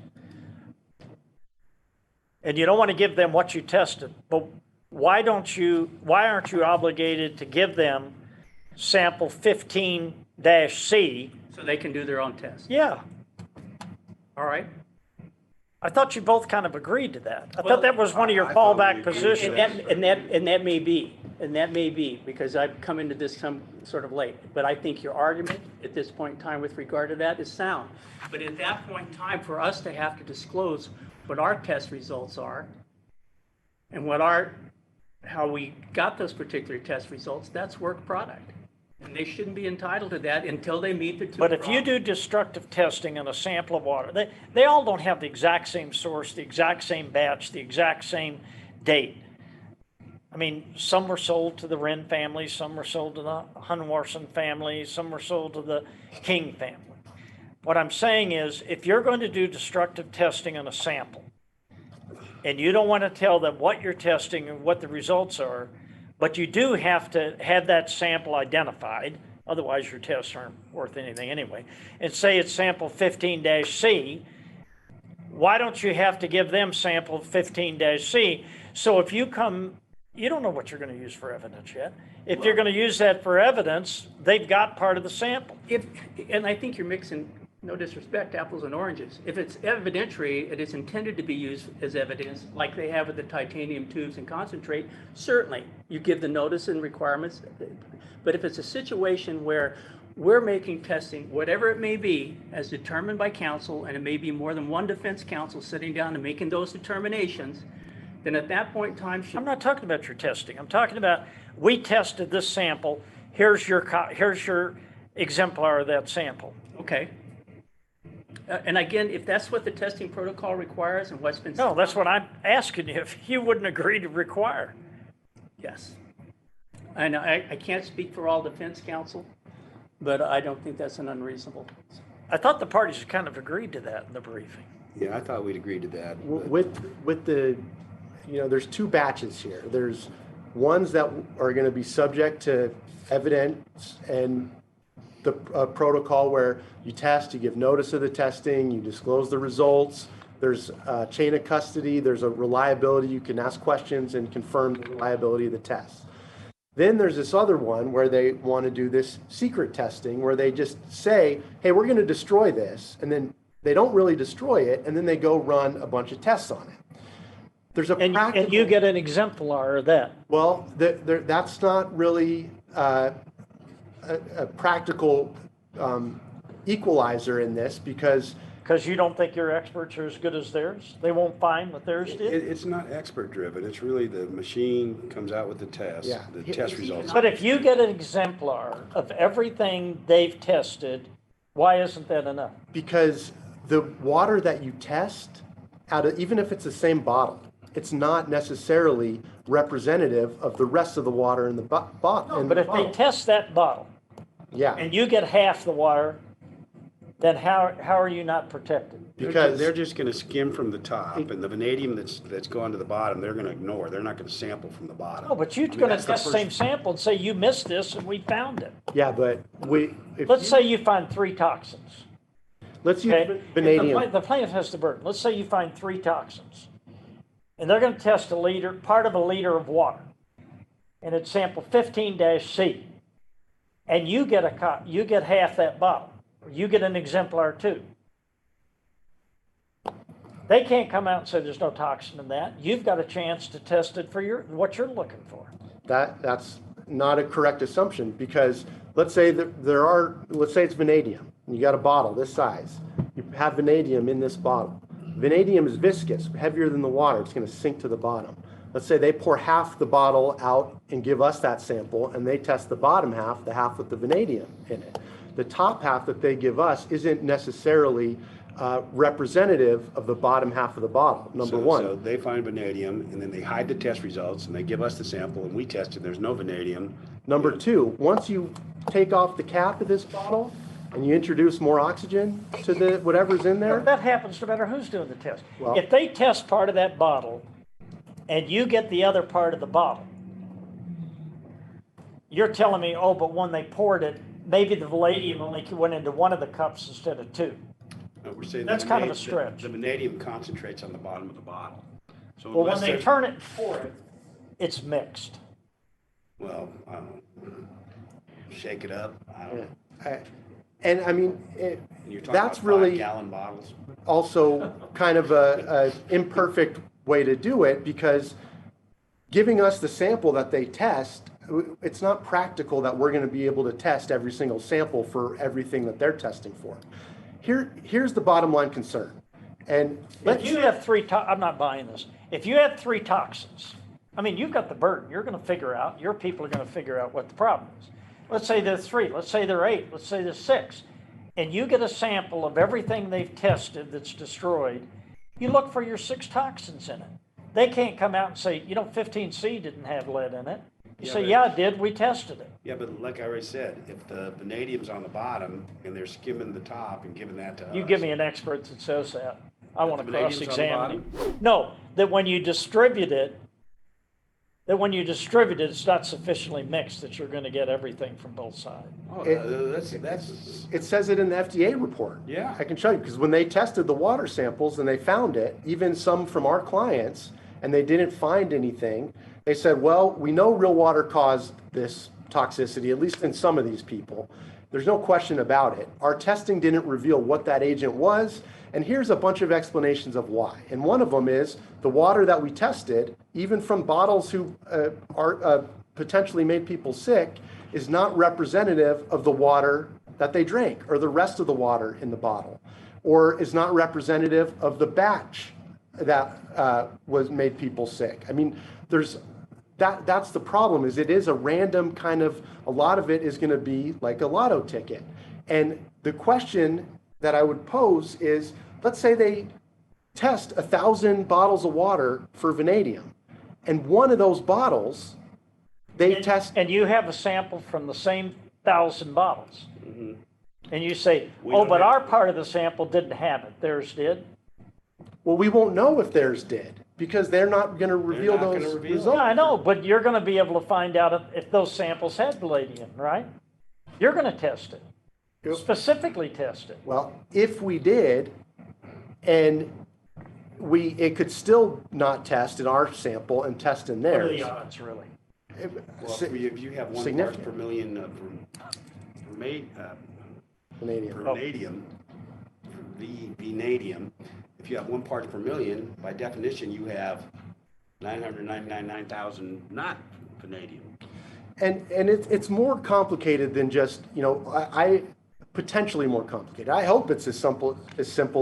And you don't want to give them what you tested, but why aren't you obligated to give them sample 15-C? So they can do their own test. Yeah, All right. I thought you both kind of agreed to that. I Well, thought that was one of your I thought we fallback agreed to positions. And that may be, because I've come into this some sort of late. But I think your argument at this point in time with regard to that is sound. But at that point in time, for us to have to disclose what our test results are and how we got those particular test results, that's work product. And they shouldn't be entitled to that until they meet the two. But if you do destructive testing on a sample of water, they all don't have the exact same source, the exact same batch, the exact same date. I mean, some were sold to the Wren family, some were sold to the Hunwarson family, some were sold to the King family. What I'm saying is, if you're going to do destructive testing on a sample, and you don't want to tell them what you're testing and what the results are, but you do have to have that sample identified, otherwise your tests aren't worth anything anyway, and say it's sample 15-C, why don't you have to give them sample 15-C? So if you come, you don't know what you're going to use for evidence yet. If you're going to use that for evidence, they've got part of the sample. And I think you're mixing, no disrespect, apples and oranges. If it's evidentiary, it is intended to be used as evidence, like they have with the titanium tubes and concentrate, certainly, you give the notice and requirements. But if it's a situation where we're making testing, whatever it may be, as determined by counsel, and it may be more than one defense counsel sitting down and making those determinations, then at that point in time. I'm not talking about your testing. I'm talking about, we tested this sample, here's your exemplar of that sample. Okay. And again, if that's what the testing protocol requires and what's been. No, that's what I'm asking you, if you wouldn't agree to require. Yes. And I can't speak for all defense counsel, but I don't think that's an unreasonable. I thought the parties kind of agreed to that in the briefing. Yeah, I thought we'd agreed to that. but- With the, there's two batches here. There's ones that are going to be subject to evidence and the protocol where you test, you give notice of the testing, you disclose the results. there's a chain of custody, there's a reliability, you can ask questions and confirm the reliability of the test. Then there's this other one where they want to do this secret testing where they just say, hey, we're going to destroy this, and then they don't really destroy it, and then they go run a bunch of tests on it. There's a And you get an exemplar of that. well, that's not really a practical equalizer in this because Because you don't think your experts are as good as theirs? They won't find what theirs did? It's not expert driven. It's really the machine comes out with the test, Yeah. the test results. But if you get an exemplar of everything they've tested, why isn't that enough? because the water that you test, even if it's the same bottle, it's not necessarily representative of the rest of the water in the bottle. But if they test that bottle Yeah, and you get half the water, then how are you not protected? because They're just gonna skim from the top, and the vanadium that's gone to the bottom, they're gonna ignore. They're not gonna sample from the bottom. Oh, but you're I mean, going to that's the test the first- same sample and say, you missed this and we found it. yeah, but Let's say you find 3 toxins. let's use Okay? vanadium. The plaintiff has the burden. Let's say you find 3 toxins. And they're going to test part of a liter of water. And it's sample 15-C. And you get half that bottle. Or you get an exemplar too. They can't come out and say there's no toxin in that. You've got a chance to test it for what you're looking for. That's not a correct assumption because let's say let's say it's vanadium. You got a bottle this size. You have vanadium in this bottle. Vanadium is viscous, heavier than the water. It's going to sink to the bottom. Let's say they pour half the bottle out and give us that sample, and they test the bottom half, the half with the vanadium in it. The top half that they give us isn't necessarily representative of the bottom half of the bottle, number one. So they find vanadium, and then they hide the test results, and they give us the sample, and we test it, there's no vanadium. Number two, once you take off the cap of this bottle and you introduce more oxygen to the whatever's in there, That happens no matter who's doing the test. Well- If they test part of that bottle and you get the other part of the bottle, you're telling me, oh, but when they poured it, maybe the vanadium only went into one of the cups instead of 2. No, we're saying That's kind of a stretch. The vanadium concentrates on the bottom of the bottle. So Well, when unless they there's- turn it and pour it, it's mixed. Well, I don't know. Shake it up. I don't know. and I mean, And you're talking that's about really 5-gallon bottles. also kind of a imperfect way to do it because giving us the sample that they test, it's not practical that we're going to be able to test every single sample for everything that they're testing for. Here's the bottom line concern. And If you have 3, I'm not buying this. If you had 3 toxins, I mean, you've got the burden. You're going to figure out, your people are going to figure out what the problem is. Let's say there's 3, let's say there are 8, let's say there's 6. And you get a sample of everything they've tested that's destroyed. You look for your 6 toxins in it. They can't come out and say, 15C didn't have lead in it. You Yeah, say, but- yeah, it did, we tested it. Yeah, but like I already said, if the vanadium's on the bottom and they're skimming the top and giving that to us. You give me an expert that says that. I want to the vanadium's on the cross-examine him. No, that when you distribute it, it's not sufficiently mixed that you're going to get everything from both sides. Oh, that's, it says it in the FDA report. Yeah. I can show you because when they tested the water samples and they found it, even some from our clients, and they didn't find anything, they said, well, we know real water caused this toxicity, at least in some of these people. There's no question about it. Our testing didn't reveal what that agent was, and here's a bunch of explanations of why. And one of them is the water that we tested, even from bottles who are potentially made people sick, is not representative of the water that they drank or the rest of the water in the bottle, or is not representative of the batch that was made people sick. I mean, that's the problem. Is it is a random kind of, a lot of it is going to be like a lotto ticket. And the question that I would pose is, let's say they test 1,000 bottles of water for vanadium, and one of those bottles they test. And you have a sample from the same 1,000 bottles. And you say, We oh, don't but have- our part of the sample didn't have it, theirs did. Well, we won't know if theirs did because they're not going to reveal not gonna those reveal it. results. Yeah, I know, but you're going to be able to find out if those samples had palladium, right? You're going to test it, Yep. specifically test it. Well, if we did, and it could still not test in our sample and test in What are theirs. the odds, really? Well, if you have 1 part Significant. per million Vanadium. vanadium, vanadium, if you have 1 part per million, by definition, you have 999,000 not vanadium. And it's more complicated than just, I potentially more complicated. I hope it's as simple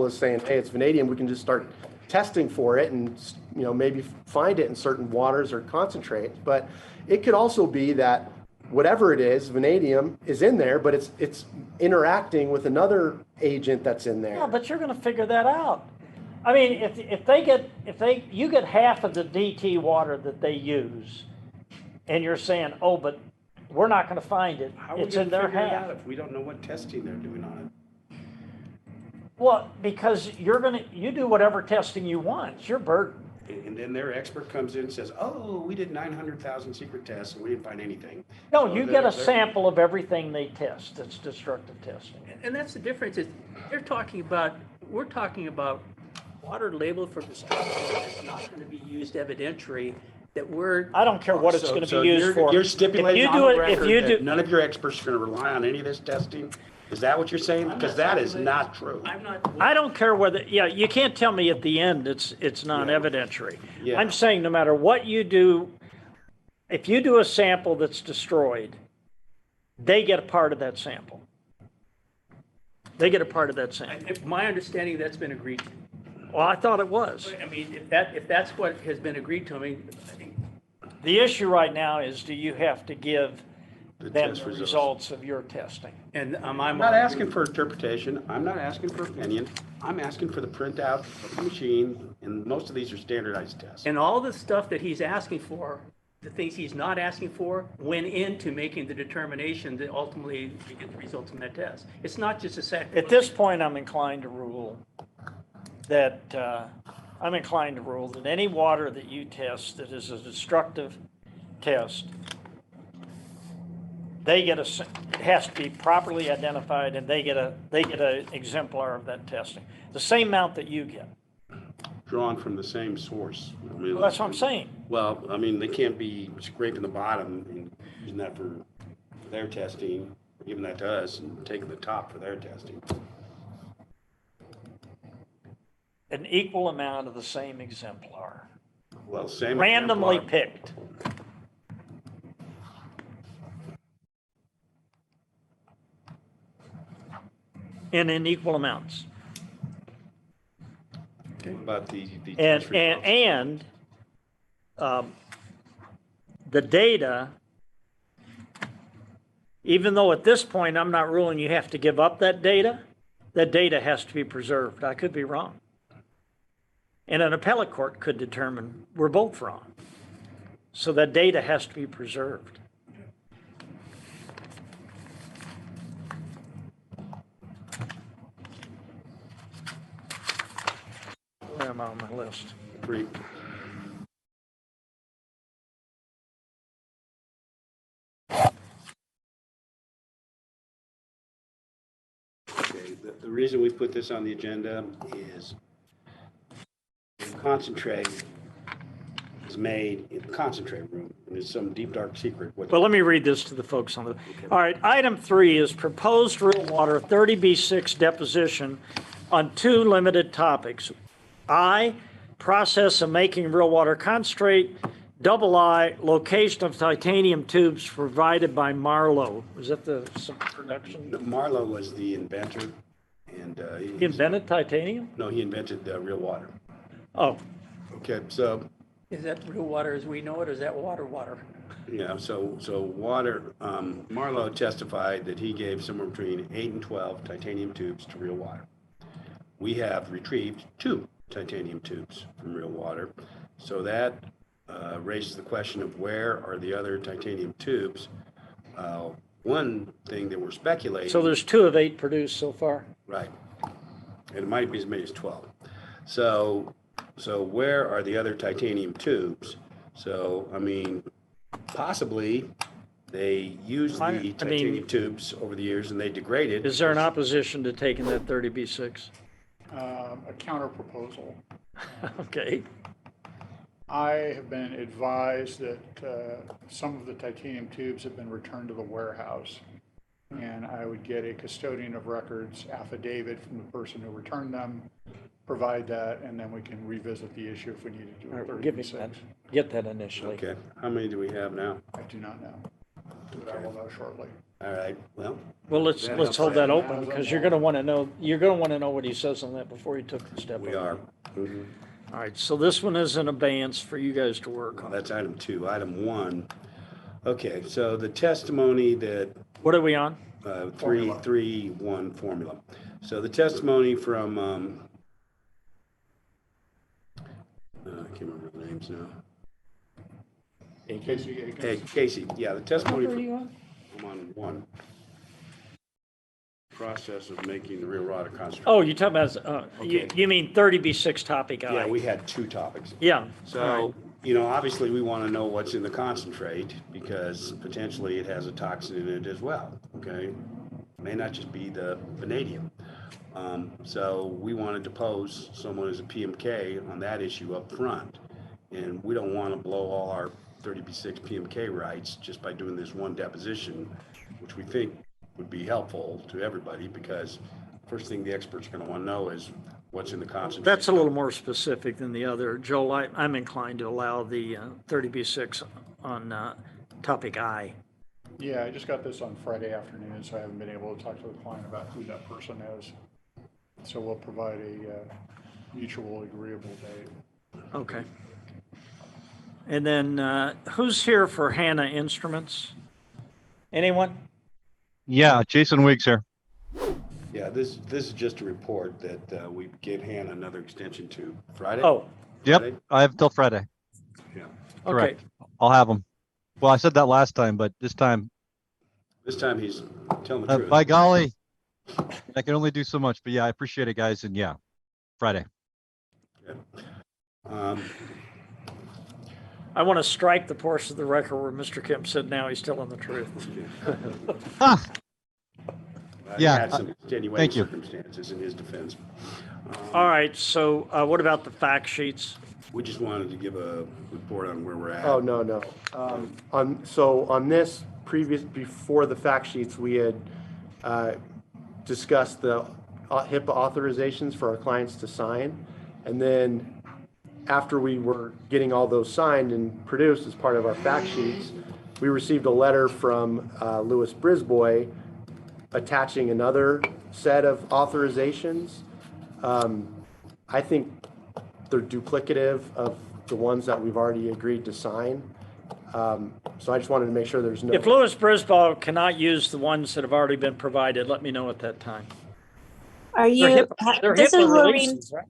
as saying, hey, it's vanadium. We can just start testing for it and, maybe find it in certain waters or concentrates. But it could also be that whatever it is, vanadium is in there, but it's interacting with another agent that's in there. Yeah, but you're going to figure that out. I mean, you get half of the DT water that they use, and you're saying, oh, but we're not going to find it. How are we It's gonna in their figure it half. out if we don't know what testing they're doing on Well, because you do whatever testing you want. It's your burden. it? And then their expert comes in and says, oh, we did 900,000 secret tests and we didn't find anything. No, So you they're- get a they're- sample of everything they test. It's destructive testing. And that's the difference, is we're talking about water labeled for destruction that's not going to be used evidentiary, that we're, I don't care what it's So- going to so be used for. You're If stipulating you on do the it- if record you that do- none of your experts are going to rely on any of this testing? Is that what you're saying? Because that is not true. I'm not. I don't care whether, you can't tell me at the end it's non-evidentiary. Yeah. I'm saying no matter what you do, if you do a sample that's destroyed, they get a part of that sample. They get a part of that sample. My understanding, that's been agreed to. Well, I thought it was. I mean, if that's what has been agreed to, I mean, I think The issue right now is, do you have to give them test the results. results of your testing? and I'm not asking for interpretation. I'm not asking for opinion. I'm asking for the printout of the machine, and most of these are standardized tests. And all the stuff that he's asking for, the things he's not asking for, went into making the determination that ultimately we get the results from that test. It's not just a second. At this point, I'm inclined to rule that, any water that you test that is a destructive test, it has to be properly identified, and they get an exemplar of that testing. The same amount that you get. Drawn from the same source. I mean, Well, that's what I'm saying. Well, I mean, they can't be scraping the bottom and using that for their testing, giving that to us and taking the top for their testing. An equal amount of the same exemplar, Well, same. randomly exemplar. picked. And in equal amounts. What about the And, test results? the data, even though at this point I'm not ruling you have to give up that data has to be preserved. I could be wrong. And an appellate court could determine we're both wrong. So that data has to be preserved. Where am I on my list? Three. Okay, the reason we put this on the agenda is concentrate is made in the concentrate room, and there's some deep, dark secret. What Well, let me read this to the folks on the, all right, item 3 is proposed real water 30B6 deposition on 2 limited topics. I, process of making real water concentrate. I, location of titanium tubes provided by Marlowe. Was that the some production? Marlowe was the inventor, and He invented titanium? no, he invented real water. Oh, Okay, so Is that real water as we know it, or is that water? yeah, so water. Marlowe testified that he gave somewhere between 8 and 12 titanium tubes to real water. We have retrieved 2 titanium tubes from real water, so that raises the question of where are the other titanium tubes. One thing that we're speculating. so there's 2 of 8 produced so far? Right. And it might be as many as 12. So where are the other titanium tubes? So, I mean, possibly they used I the mean- titanium tubes over the years and they degraded. Is there an opposition to taking that 30B6? A counter proposal. Okay. I have been advised that some of the titanium tubes have been returned to the warehouse. And I would get a custodian of records affidavit from the person who returned them, provide that, and then we can revisit the issue if we need to do All a right, we'll give you 36. that. Get that initially. Okay, how many do we have now? I do not know, but I will know shortly. All right, well, Well, let's That hold helps. that open because you're going to want to know, you're going to want to know what he says on that before you took the step. we over. are. Mhm. All right, so this one is in abeyance for you guys to work Well, on. that's item 2. Item 1, okay, so the testimony that What are we on? 331 formula. So the testimony from, I can't remember the names now. Casey Aiken. Hey, Casey, yeah, the testimony. What are you on? I'm on 1. Process of making the rear rod a concentrate. Oh, you're talking about, Okay. you mean 30B6 topic I? Yeah, we had 2 topics. Yeah. all So, you know, obviously we want to know what's in the concentrate because potentially it has a toxin in it as well, okay? May not just be the vanadium. So we wanted to pose someone as a PMK on that issue up front. And we don't want to blow all our 30B6 PMK rights just by doing this one deposition, which we think would be helpful to everybody because first thing the expert's going to want to know is what's in the concentrate. That's a little more specific than the other. Joel, I'm inclined to allow the 30B6 on topic I. Yeah, I just got this on Friday afternoon, so I haven't been able to talk to the client about who that person is. So we'll provide a mutual agreeable date. Okay. And then who's here for Hannah Instruments? Anyone? Yeah, Jason Wiggs here. Yeah, this is just a report that we gave Hannah another extension to Friday. Oh, Yep, Friday? I have till Friday. Yeah. okay. Correct. I'll have them. Well, I said that last time, but this time, This time he's telling the truth. by golly, I can only do so much. But yeah, I appreciate it, guys. And yeah, Friday. Um, I want to strike the portion of the record where Mr. Kemp said now he's telling the truth. Ah, he Yeah, had some extenuating thank you. circumstances in his defense. All right, so what about the fact sheets? We just wanted to give a report on where we're at. Oh, no. On this before the fact sheets, we had discussed the HIPAA authorizations for our clients to sign. And then after we were getting all those signed and produced as part of our fact sheets, we received a letter from Louis Brisbois attaching another set of authorizations. I think they're duplicative of the ones that we've already agreed to sign. So I just wanted to make sure there's no. If Louis Brisbois cannot use the ones that have already been provided, let me know at that time. Are you, They're this is HIPAA Lorraine, releases, right?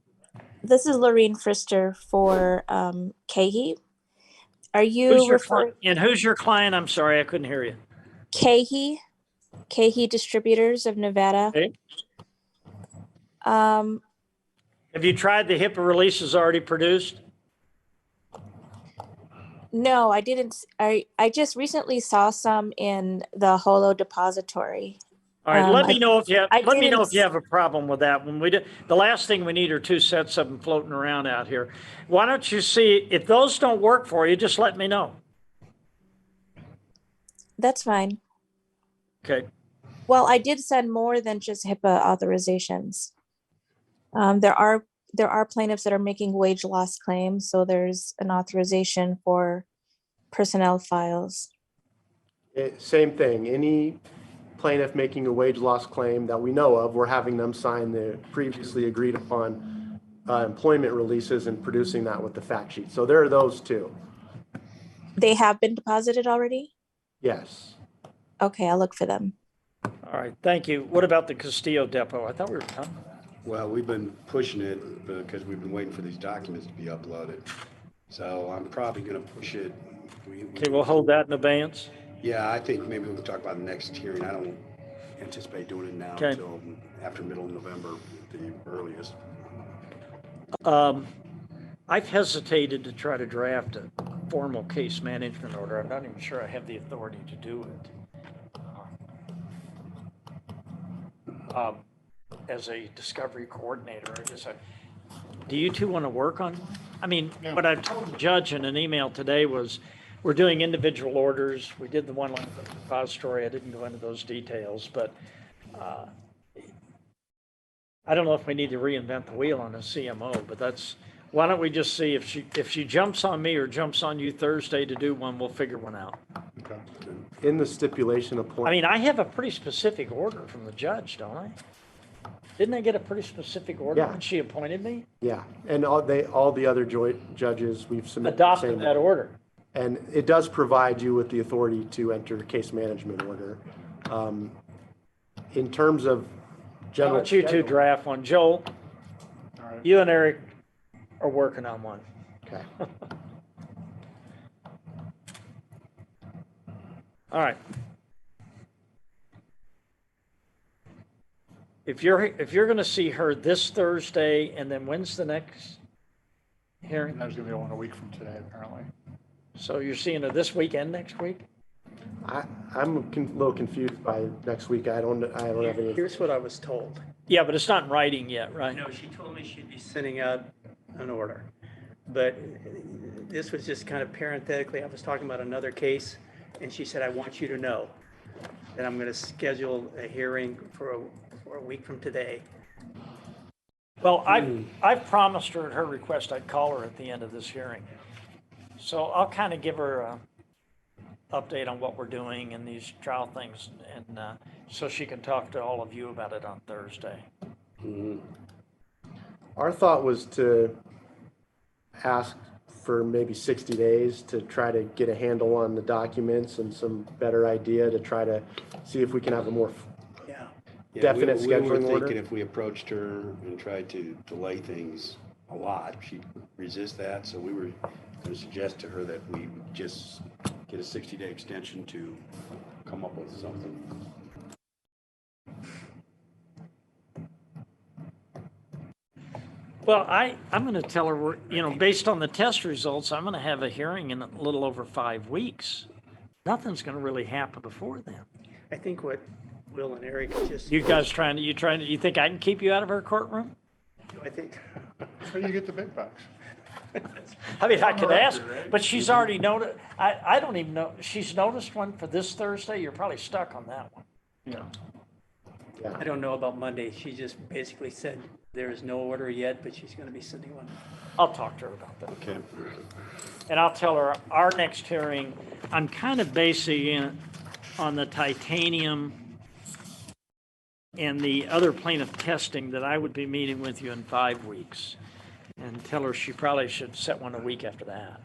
this is Lorraine Frister for Cahey. Are Who's you your referring, client? And who's your client? I'm sorry, I couldn't hear you. Cahey Distributors of Nevada? Okay. Um, Have you tried the HIPAA releases already produced? no, I didn't. I just recently saw some in the Holo depository. All right, let me I- know if you have, I let me know didn't if you have a problem with that. When we do, the last thing we need are 2 sets of them floating around out here. Why don't you see, if those don't work for you, just let me know. That's fine. Okay. Well, I did send more than just HIPAA authorizations. There are plaintiffs that are making wage loss claims, so there's an authorization for personnel files. Same thing. Any plaintiff making a wage loss claim that we know of, we're having them sign the previously agreed upon employment releases and producing that with the fact sheet. So there are those two. They have been deposited already? Yes. Okay, I'll look for them. All right, thank you. What about the Castillo depot? I thought we were done. Well, we've been pushing it because we've been waiting for these documents to be uploaded. So I'm probably going to push it. Okay, we'll hold that in abeyance. Yeah, I think maybe we can talk about the next hearing. I don't anticipate doing it now Okay. until after middle of November, at the earliest. I've hesitated to try to draft a formal case management order. I'm not even sure I have the authority to do it. As a discovery coordinator, I guess do you two want to work on? I mean, what I told the judge in an email today was, we're doing individual orders. We did the one like the repository. I didn't go into those details, but I don't know if we need to reinvent the wheel on a CMO, but that's, why don't we just see if she jumps on me or jumps on you Thursday to do one, we'll figure one out. Okay. In the stipulation of I point, mean, I have a pretty specific order from the judge, don't I? Didn't I get a pretty specific order Yeah. when she appointed me? yeah, and all the other judges, we've submitted. the Adopted same- that order. And it does provide you with the authority to enter a case management order. In terms of Why general. don't you two schedule- draft one? Joel, All right. you and Eric are working on one. Okay. All right. If you're gonna see her this Thursday, and then when's the next hearing? There's gonna be one a week from today, apparently. So you're seeing her this week and next week? I'm a little confused by next week. I don't have any. Here's what I was told. Yeah, but it's not in writing yet, right? No, she told me she'd be sending out an order. But this was just kind of parenthetically, I was talking about another case, and she said, I want you to know that I'm gonna schedule a hearing for a week from today. Well, I've promised her at her request I'd call her at the end of this hearing. So I'll kind of give her a update on what we're doing and these trial things, and so she can talk to all of you about it on Thursday. Our thought was to ask for maybe 60 days to try to get a handle on the documents and some better idea to try to see if we can have a more Yeah. Yeah, definite we were scheduling order. thinking if we approached her and tried to delay things a lot, she'd resist that. So we were going to suggest to her that we just get a 60-day extension to come up with something. Well, I'm going to tell her, based on the test results, I'm going to have a hearing in a little over 5 weeks. Nothing's going to really happen before then. I think what Will and Eric just, You guys you think I can keep you out of her courtroom? I think, That's how you get the big bucks. I mean, I could ask, but she's already noticed, I don't even know, she's noticed one for this Thursday, you're probably stuck on that one. Yeah. I don't know about Monday. She just basically said there is no order yet, but she's gonna be sending one. I'll talk to her about that. Okay. And I'll tell her our next hearing, I'm kind of basing it on the titanium and the other plaintiff testing that I would be meeting with you in 5 weeks. And tell her she probably should set one a week after that.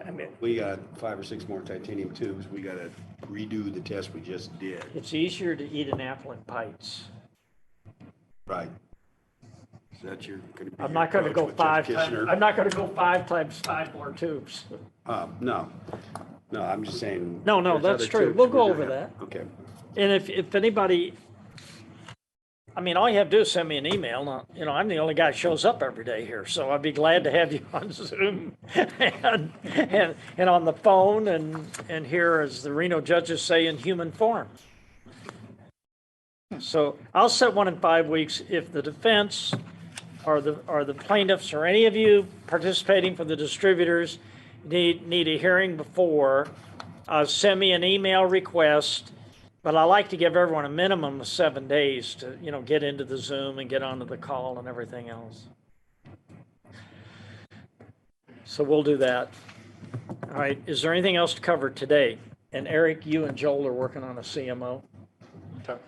I mean, We got 5 or 6 more titanium tubes. We got to redo the test we just did. It's easier to eat an apple in bites. Right. Is that your? Gonna be I'm your not going to approach go with Judge 5 times. Kishner? I'm not going to go 5 times 5 more tubes. No. No, I'm just saying. No, there's that's other true. tubes We'll we're go gonna over have- that. Okay. And if anybody, I mean, all you have to do is send me an email. Now, I'm the only guy who shows up every day here, so I'd be glad to have you on Zoom and on the phone and here, as the Reno judges say, in human form. So I'll set one in 5 weeks. If the defense or the plaintiffs or any of you participating for the distributors need a hearing before, send me an email request. But I like to give everyone a minimum of 7 days to, get into the Zoom and get onto the call and everything else. So we'll do that. All right, is there anything else to cover today? And Eric, you and Joel are working on a CMO. Okay.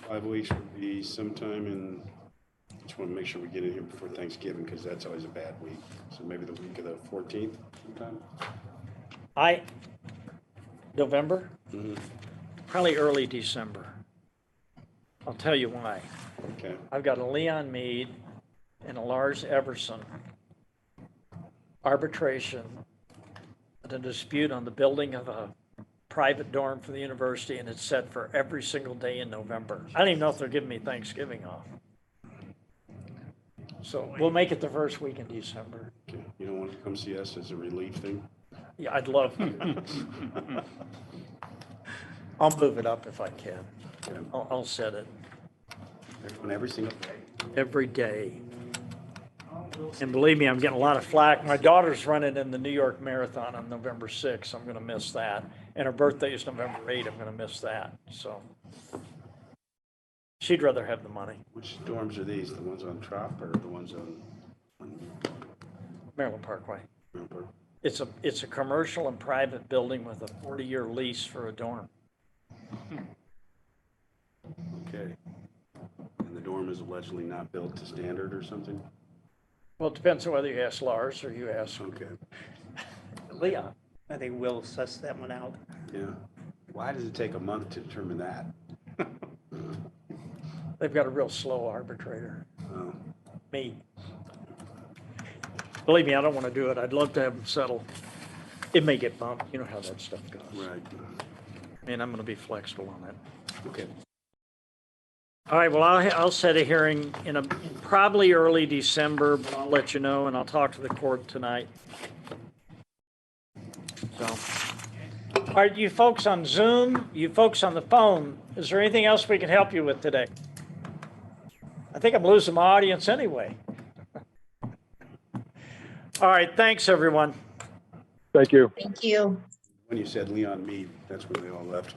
5 weeks would be sometime in, just want to make sure we get in here before Thanksgiving, because that's always a bad week. So maybe the week of the 14th sometime? November? Mhm. Probably early December. I'll tell you why. Okay. I've got a Leon Mead and a Lars Everson arbitration, a dispute on the building of a private dorm for the university, and it's set for every single day in November. I don't even know if they're giving me Thanksgiving off. So we'll make it the first week in December. Okay. You don't want to come see us as a relief thing? Yeah, I'd love to. I'll move it up if I can. Okay. I'll set it On every single day? every day. And believe me, I'm getting a lot of flack. My daughter's running in the New York Marathon on November 6th. I'm going to miss that. And her birthday is November 8th. I'm going to miss that. So she'd rather have the money. Which dorms are these? The ones on Trop or the ones on Maryland Parkway. Milford? It's a commercial and private building with a 40-year lease for a dorm. Okay. And the dorm is allegedly not built to standard or something? Well, it depends on whether you ask Lars or you ask Okay, Leon. I think Will sussed that one out. yeah. Why does it take a month to determine that? They've got a real slow arbitrator. Oh, Me. Believe me, I don't want to do it. I'd love to have them settle. It may get bumped. You know how that stuff goes. right. I mean, I'm going to be flexible on that. Okay. All right, well, I'll set a hearing in probably early December, but I'll let you know, and I'll talk to the court tonight. So, all right, you folks on Zoom, you folks on the phone, is there anything else we can help you with today? I think I'm losing my audience anyway. All right, thanks, everyone. Thank you. Thank you. When you said Leon Mead, that's when they all left.